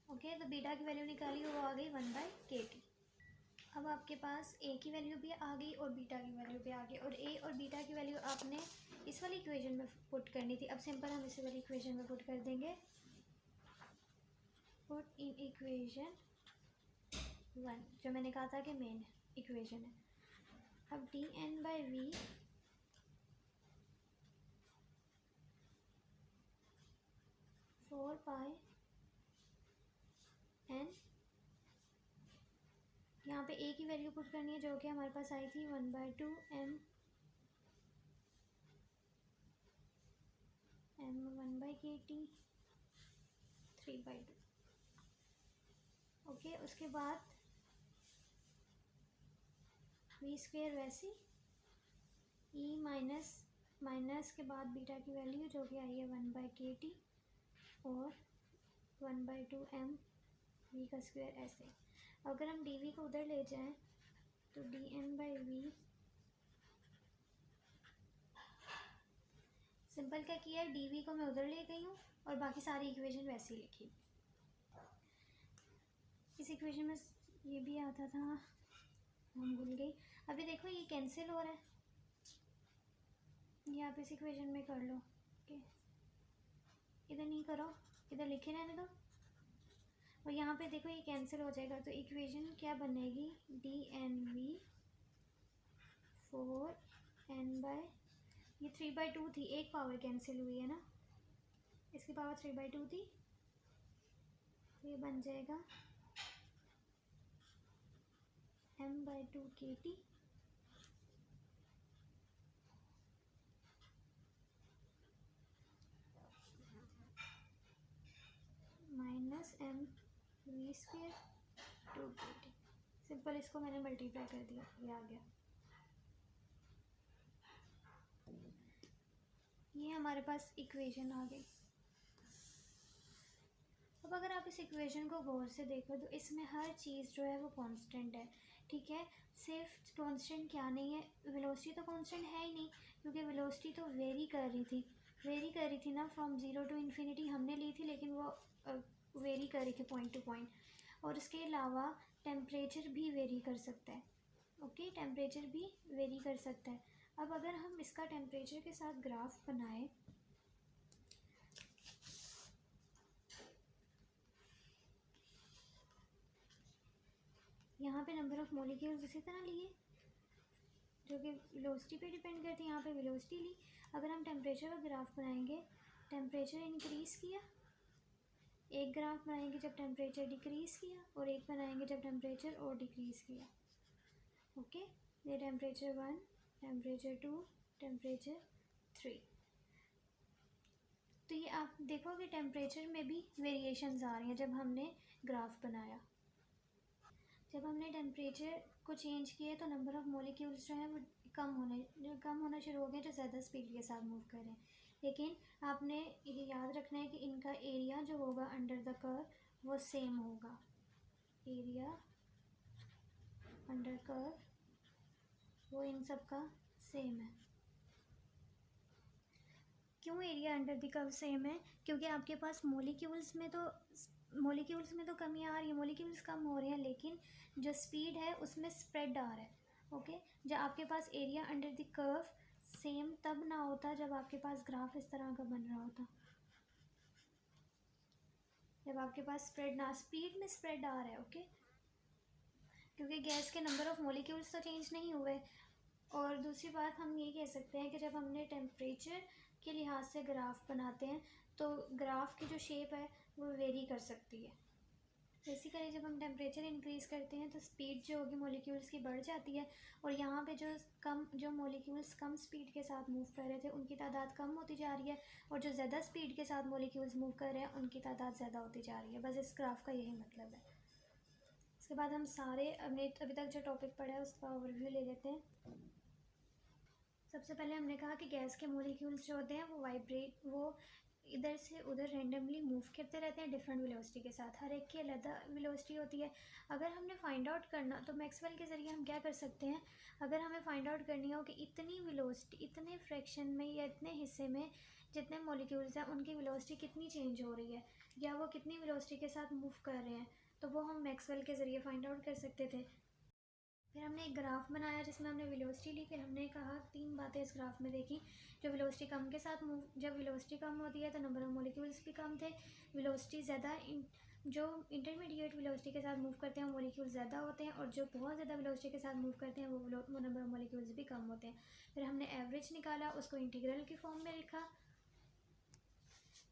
ओके, तो बीटा की वैल्यू निकाली वो आ गई 1/kT। अब आपके पास ए की वैल्यू भी आ गई और बीटा की वैल्यू भी आ गई, और ए और बीटा की वैल्यू आपने इस वाली इक्वेशन में पुट करनी थी। अब सिंपल हम इस वाली इक्वेशन में पुट कर देंगे, पुट इन इक्वेशन 1, जो मैंने कहा था कि मेन इक्वेशन है। अब dn/v फोर पाई n, यहाँ पे a की वैल्यू पुट करनी है जो कि हमारे पास आई थी 1/2 m 1/kT 3/2। ओके, उसके बाद v² वैसी e माइनस माइनस के बाद बीटा की वैल्यू जो कि आई है 1/kt और 1/2m v का स्क्वायर ऐसे। अगर हम dv को उधर ले जाएं तो dn/v, सिंपल क्या किया है, dv को मैं उधर ले गई हूँ और बाकी सारी इक्वेशन वैसे ही लिखी। इस इक्वेशन में ये भी आता था, हम भूल गई। अभी देखो ये कैंसिल हो रहा है, ये आप इस इक्वेशन में कर लो। ओके, इधर नहीं करो, इधर लिखे रहने दो। और यहाँ पे देखो ये कैंसिल हो जाएगा, तो इक्वेशन क्या बनेगी, dnv 4n/, ये 3/2 थी, एक पावर कैंसिल हुई है ना, इसकी पावर 3/2 थी, तो ये बन जाएगा m/2kt minus m/v², 2kt। Simple इसको मैंने मल्टीप्लाई कर दिया, ये आ गया। ये हमारे पास इक्वेशन आ गई। अब अगर आप इस इक्वेशन को गौर से देखो तो इसमें हर चीज़ जो है वो कांस्टेंट है, ठीक है। सिर्फ कांस्टेंट क्या नहीं है, वेलोसिटी तो कांस्टेंट है ही नहीं, क्योंकि वेलोसिटी तो वेरी कर रही थी ना, फ्रॉम ज़ीरो टू इन्फिनिटी हमने ली थी, लेकिन वो वेरी कर रही थी पॉइंट टू पॉइंट। और इसके अलावा टेम्परेचर भी वेरी कर सकता है, ओके, टेम्परेचर भी वेरी कर सकता है। अब अगर हम इसका टेम्परेचर के साथ ग्राफ बनाए, यहाँ पे नंबर ऑफ़ मॉलिक्यूल्स इसी तरह लिए जो कि वेलोसिटी पे डिपेंड करती है, यहाँ पे वेलोसिटी ली। अगर हम टेम्परेचर का ग्राफ बनाएंगे, टेम्परेचर इंक्रीज़ किया, एक ग्राफ बनाएंगे जब टेम्परेचर डिक्रीज़ किया, और एक बनाएंगे जब टेम्परेचर और डिक्रीज़ किया। ओके, ये टेम्परेचर 1, टेम्परेचर 2, टेम्परेचर 3। तो ये आप देखोगे टेम्परेचर में भी वेरिएशंस आ रही हैं जब हमने ग्राफ बनाया। जब हमने टेम्परेचर को चेंज किया तो नंबर ऑफ़ मॉलिक्यूल्स जो हैं वो कम होना शुरू हो गए, जो ज़्यादा स्पीड के साथ मूव कर रहे हैं। लेकिन आपने ये याद रखना है कि इनका एरिया जो होगा अंडर द कर्व वो सेम होगा, एरिया अंडर कर्व वो इन सब का सेम है। क्यों area under the curve same है, क्योंकि आपके पास मॉलिक्यूल्स में तो कमी आ रही है, मॉलिक्यूल्स कम हो रहे हैं, लेकिन जो स्पीड है उसमें स्प्रेड आ रहा है। ओके, जब आपके पास area under the curve same तब ना होता जब आपके पास ग्राफ इस तरह का बन रहा होता, जब आपके पास स्पीड में स्प्रेड आ रहा है। ओके, क्योंकि गैस के नंबर ऑफ़ मॉलिक्यूल्स तो चेंज नहीं हुए। और दूसरी बात हम ये कह सकते हैं कि जब हमने टेम्परेचर के लिहाज से ग्राफ बनाते हैं तो ग्राफ की जो शेप है वो वेरी कर सकती है। बेसिकली जब हम टेम्परेचर इंक्रीज़ करते हैं तो स्पीड जो होगी मॉलिक्यूल्स की बढ़ जाती है, और यहाँ पे जो मॉलिक्यूल्स कम स्पीड के साथ मूव कर रहे थे उनकी तादाद कम होती जा रही है, और जो ज़्यादा स्पीड के साथ मॉलिक्यूल्स मूव कर रहे हैं उनकी तादाद ज़्यादा होती जा रही है। बस इस ग्राफ का यही मतलब है। इसके बाद हम सारे हमने अभी तक जो टॉपिक पढ़ा है उसका ओवरव्यू ले लेते हैं। सबसे पहले हमने कहा कि गैस के मॉलिक्यूल्स जो होते हैं वो इधर से उधर रेंडमली मूव करते रहते हैं डिफरेंट वेलोसिटी के साथ, हर एक की अलग वेलोसिटी होती है। अगर हमने फाइंड आउट करना तो मैक्सवेल के ज़रिए हम क्या कर सकते हैं, अगर हमें फाइंड आउट करनी हो कि इतनी वेलोसिटी इतने फ्रैक्शन में या इतने हिस्से में जितने मॉलिक्यूल्स हैं उनकी वेलोसिटी कितनी चेंज हो रही है या वो कितनी वेलोसिटी के साथ मूव कर रहे हैं, तो वो हम मैक्सवेल के ज़रिए फाइंड आउट कर सकते थे। फिर हमने एक ग्राफ बनाया जिसमें हमने वेलोसिटी ली, फिर हमने कहा 3 बातें इस ग्राफ में देखी। जो वेलोसिटी कम के साथ जब वेलोसिटी कम होती है तो नंबर ऑफ मॉलिक्यूल्स भी कम थे। वेलोसिटी ज़्यादा जो इंटरमीडिएट वेलोसिटी के साथ मूव करते हैं वो मॉलिक्यूल्स ज़्यादा होते हैं, और जो बहुत ज़्यादा वेलोसिटी के साथ मूव करते हैं वो नंबर ऑफ मॉलिक्यूल्स भी कम होते हैं। फिर हमने एवरेज निकाला, उसको इंटीग्रल की फॉर्म में लिखा।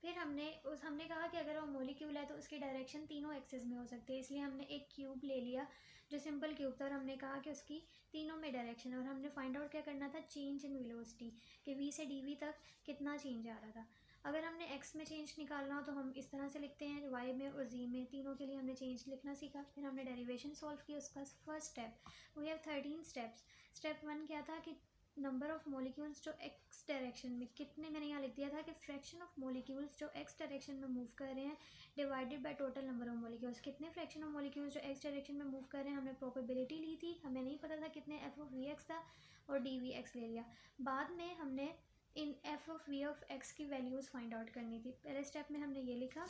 फिर हमने कहा कि अगर वो मॉलिक्यूल है तो उसकी डायरेक्शन तीनों एक्सिस में हो सकती है, इसलिए हमने एक क्यूब ले लिया जो सिंपल क्यूब था, और हमने कहा कि उसकी तीनों में डायरेक्शन है, और हमने फाइंड आउट क्या करना था, चेंज इन वेलोसिटी, कि v से dv तक कितना चेंज आ रहा था। अगर हमने x में चेंज निकालना हो तो हम इस तरह से लिखते हैं, y में और z में, तीनों के लिए हमने चेंज लिखना सीखा। फिर हमने डेरिवेशन सॉल्व की, उसका first step, we have 13 steps. Step 1 क्या था कि नंबर ऑफ मॉलिक्यूल्स जो एक्स डायरेक्शन में, कितने, मैंने यहाँ लिख दिया था कि फ्रैक्शन ऑफ मॉलिक्यूल्स जो एक्स डायरेक्शन में मूव कर रहे हैं divided by total number of molecules, कितने फ्रैक्शन ऑफ मॉलिक्यूल्स जो एक्स डायरेक्शन में मूव कर रहे हैं हमने प्रोबेबिलिटी ली थी, हमें नहीं पता था कितने, एफ ऑफ वी एक्स था और डी वी एक्स ले लिया। बाद में हमने इन f of we of x की वैल्यूज़ फाइंड आउट करनी थी। पहले स्टेप में हमने ये लिखा,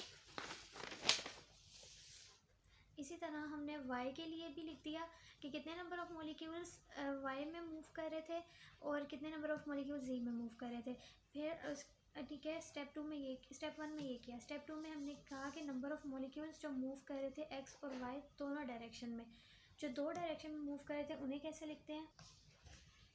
इसी तरह हमने y के लिए भी लिख दिया कि कितने नंबर ऑफ़ मॉलिक्यूल्स y में मूव कर रहे थे और कितने नंबर ऑफ़ मॉलिक्यूल्स z में मूव कर रहे थे। फिर ठीक है, स्टेप 1 में ये किया। स्टेप 2 में हमने कहा कि नंबर ऑफ़ मॉलिक्यूल्स जो मूव कर रहे थे x और y दोनों डायरेक्शन में, जो दो डायरेक्शन में मूव कर रहे थे उन्हें कैसे लिखते हैं,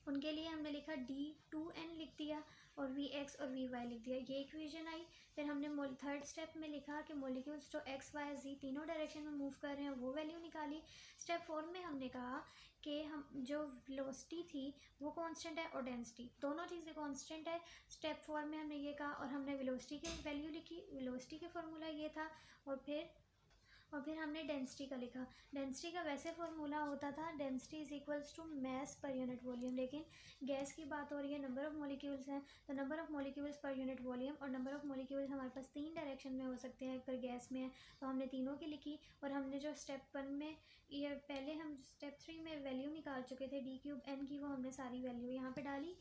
उनके लिए हमने लिखा d2n लिख दिया और वी एक्स और वी वाई लिख दिया, ये इक्वेशन आई। फिर हमने थर्ड स्टेप में लिखा कि मॉलिक्यूल्स जो एक्स वाई जी तीनों डायरेक्शन में मूव कर रहे हैं वो वैल्यू निकाली। स्टेप 4 में हमने कहा कि हम जो वेलोसिटी थी वो कांस्टेंट है और डेंसिटी दोनों चीज़ें कांस्टेंट है। स्टेप 4 में हमने ये कहा और हमने वेलोसिटी की वैल्यू लिखी, वेलोसिटी का फार्मूला ये था। और फिर हमने डेंसिटी का लिखा। डेंसिटी का वैसे फार्मूला होता था density is equals to mass per unit volume, लेकिन गैस की बात हो रही है, नंबर ऑफ़ मॉलिक्यूल्स हैं तो नंबर ऑफ़ मॉलिक्यूल्स पर यूनिट वॉल्यूम, और नंबर ऑफ़ मॉलिक्यूल्स हमारे पास 3 डायरेक्शन में हो सकते हैं अगर गैस में है तो हमने तीनों की लिखी। और हमने जो स्टेप 1 में ये पहले हम स्टेप 3 में वैल्यू निकाल चुके थे d³ n की, वो हमने सारी वैल्यू यहाँ पर डाली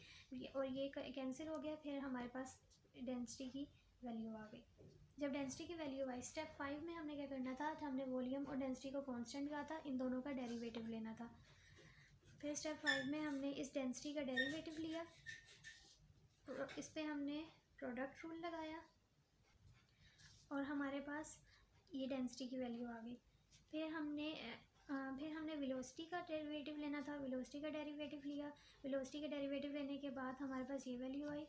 और ये कैंसिल हो गया। फिर हमारे पास डेंसिटी की वैल्यू आ गई। जब डेंसिटी की वैल्यू आई, स्टेप 5 में हमने क्या करना था, हमने वॉल्यूम और डेंसिटी को कांस्टेंट कहा था, इन दोनों का डेरिवेटिव लेना था। फिर स्टेप 5 में हमने इस डेंसिटी का डेरिवेटिव लिया, इस पे हमने प्रोडक्ट रूल लगाया और हमारे पास ये डेंसिटी की वैल्यू आ गई। फिर हमने वेलोसिटी का डेरिवेटिव लेना था, वेलोसिटी का डेरिवेटिव लिया। वेलोसिटी का डेरिवेटिव लेने के बाद हमारे पास ये वैल्यू आई।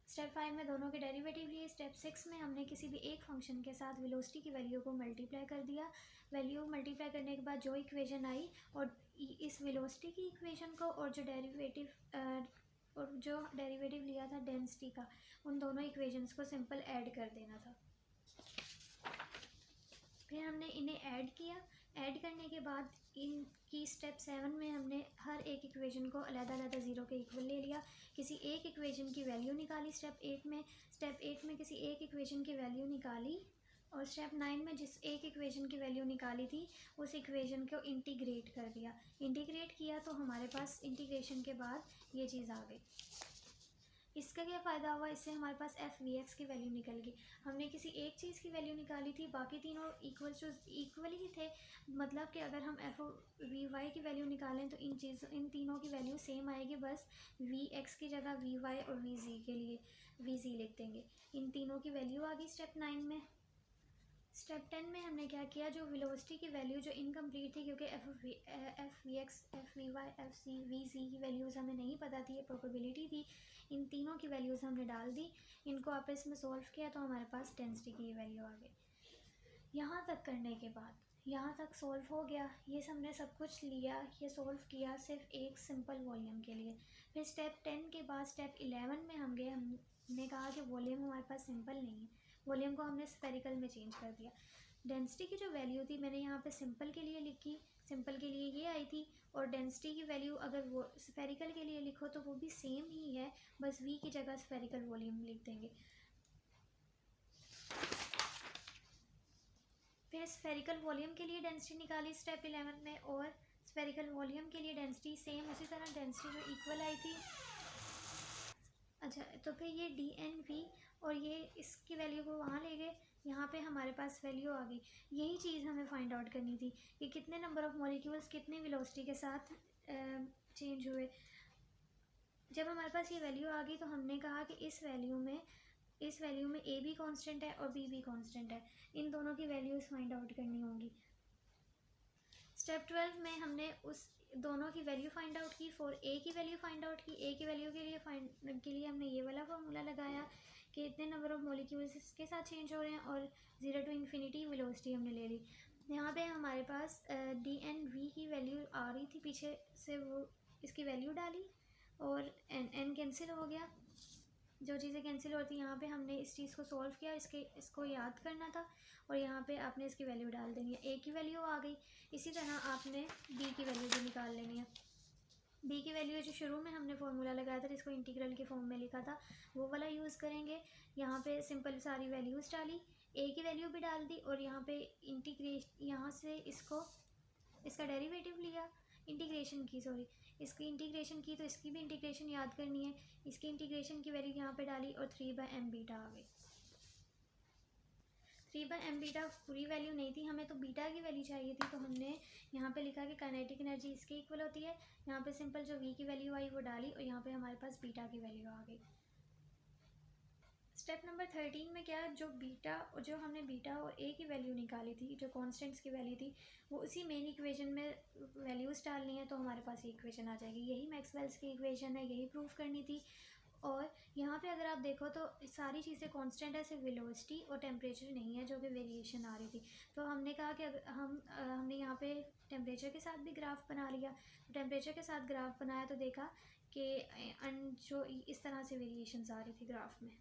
स्टेप 5 में दोनों के डेरिवेटिव लिए। स्टेप 6 में हमने किसी भी एक फंक्शन के साथ वेलोसिटी की वैल्यू को मल्टीप्लाई कर दिया। वैल्यू मल्टीप्लाई करने के बाद जो इक्वेशन आई और इस वेलोसिटी की इक्वेशन को और जो डेरिवेटिव लिया था डेंसिटी का, उन दोनों इक्वेशंस को सिंपल ऐड कर देना था। फिर हमने इन्हें ऐड किया। ऐड करने के बाद इनकी स्टेप 7 में हमने हर एक इक्वेशन को अलग-अलग ज़ीरो के इक्वल ले लिया, किसी एक इक्वेशन की वैल्यू निकाली। स्टेप 8 में किसी एक इक्वेशन की वैल्यू निकाली और स्टेप 9 में जिस एक इक्वेशन की वैल्यू निकाली थी उस इक्वेशन को इंटीग्रेट कर दिया। इंटीग्रेट किया तो हमारे पास इंटीग्रेशन के बाद ये चीज़ आ गई। इसका क्या फ़ायदा हुआ, इससे हमारे पास एफ वी एक्स की वैल्यू निकल गई। हमने किसी एक चीज़ की वैल्यू निकाली थी, बाकी तीनों इक्वल ही थे, मतलब कि अगर हम एफ वी वाई की वैल्यू निकालें तो इन तीनों की वैल्यू सेम आएगी, बस वी एक्स की जगह वी वाई और वी जी के लिए वी जी लिख देंगे। इन तीनों की वैल्यू आ गई स्टेप 9 में। स्टेप 10 में हमने क्या किया, जो वेलोसिटी की वैल्यू जो इनकम्प्लीट थी, क्योंकि F we X, F V Y, F C V C की वैल्यूज़ हमें नहीं पता थी, ये प्रोबेबिलिटी थी, इन तीनों की वैल्यूज़ हमने डाल दी। इनको आपस में सॉल्व किया तो हमारे पास डेंसिटी की वैल्यू आ गई। यहाँ तक करने के बाद, यहाँ तक सॉल्व हो गया, ये हमने सब कुछ लिया, ये सॉल्व किया सिर्फ एक सिंपल वॉल्यूम के लिए। फिर स्टेप 10 के बाद स्टेप 11 में हम गए, हमने कहा कि वॉल्यूम हमारे पास सिंपल नहीं है, वॉल्यूम को हमने स्फेरिकल में चेंज कर दिया। डेंसिटी की जो वैल्यू थी मैंने यहाँ पे सिंपल के लिए लिखी, सिंपल के लिए ये आई थी, और डेंसिटी की वैल्यू अगर वो स्फेरिकल के लिए लिखो तो वो भी सेम ही है, बस वी की जगह स्फेरिकल वॉल्यूम लिख देंगे। फिर स्फेरिकल वॉल्यूम के लिए डेंसिटी निकाली स्टेप 11 में, और स्फेरिकल वॉल्यूम के लिए डेंसिटी सेम उसी तरह डेंसिटी जो इक्वल आई थी। अच्छा, तो फिर ये डी एन वी और ये इसकी वैल्यू को वहाँ ले गए, यहाँ पे हमारे पास वैल्यू आ गई। यही चीज़ हमें फाइंड आउट करनी थी कि कितने नंबर ऑफ़ मॉलिक्यूल्स कितनी वेलोसिटी के साथ चेंज हुए। जब हमारे पास ये वैल्यू आ गई तो हमने कहा कि इस वैल्यू में ए भी कांस्टेंट है और बी भी कांस्टेंट है, इन दोनों की वैल्यूज़ फाइंड आउट करनी होंगी। स्टेप 12 में हमने उस दोनों की वैल्यू फाइंड आउट की, फॉर ए की वैल्यू फाइंड आउट की। ए की वैल्यू के लिए हमने ये वाला फार्मूला लगाया कि इतने नंबर ऑफ मॉलिक्यूल्स इसके साथ चेंज हो रहे हैं, और 0 to इन्फिनिटी वेलोसिटी हमने ले ली। यहाँ पे हमारे पास डी एन वी की वैल्यू आ रही थी पीछे से, वो इसकी वैल्यू डाली और एन कैंसिल हो गया। जो चीज़ें कैंसिल होती हैं यहाँ पे हमने इस चीज़ को सॉल्व किया, इसको याद करना था, और यहाँ पे आपने इसकी वैल्यू डाल देनी है। ए की वैल्यू आ गई, इसी तरह आपने बी की वैल्यू भी निकाल लेनी है। बी की वैल्यू जो शुरू में हमने फार्मूला लगाया था जिसको इंटीग्रल के फॉर्म में लिखा था वो वाला यूज़ करेंगे। यहाँ पे सिंपल सारी वैल्यूज़ डाली, ए की वैल्यू भी डाल दी और यहाँ पे इंटीग्रेशन, यहाँ से इसका डेरिवेटिव लिया, इंटीग्रेशन की, सॉरी, इसकी इंटीग्रेशन की, तो इसकी भी इंटीग्रेशन याद करनी है। इसकी इंटीग्रेशन की वैल्यू यहाँ पे डाली और 3/m बीटा आ गई। 3/m बीटा पूरी वैल्यू नहीं थी, हमें तो बीटा की वैल्यू चाहिए थी, तो हमने यहाँ पे लिखा कि काइनेटिक एनर्जी इसके इक्वल होती है। यहाँ पे सिंपल जो v की वैल्यू आई वो डाली और यहाँ पे हमारे पास बीटा की वैल्यू आ गई। स्टेप नंबर 13 में क्या, जो हमने बीटा और ए की वैल्यू निकाली थी, जो कॉन्स्टेंट्स की वैल्यू थी, वो उसी मेन इक्वेशन में वैल्यूज़ डालनी है, तो हमारे पास ये इक्वेशन आ जाएगी। यही मैक्सवेल्स की इक्वेशन है, यही प्रूफ करनी थी। और यहाँ पे अगर आप देखो तो सारी चीज़ें कांस्टेंट है, सिर्फ वेलोसिटी और टेम्परेचर नहीं है जो कि वेरिएशन आ रही थी। तो हमने कहा कि अगर हमने यहाँ पे टेम्परेचर के साथ भी ग्राफ बना लिया, तो टेम्परेचर के साथ ग्राफ बनाया तो देखा कि जो इस तरह से वेरिएशंस आ रही थी ग्राफ में।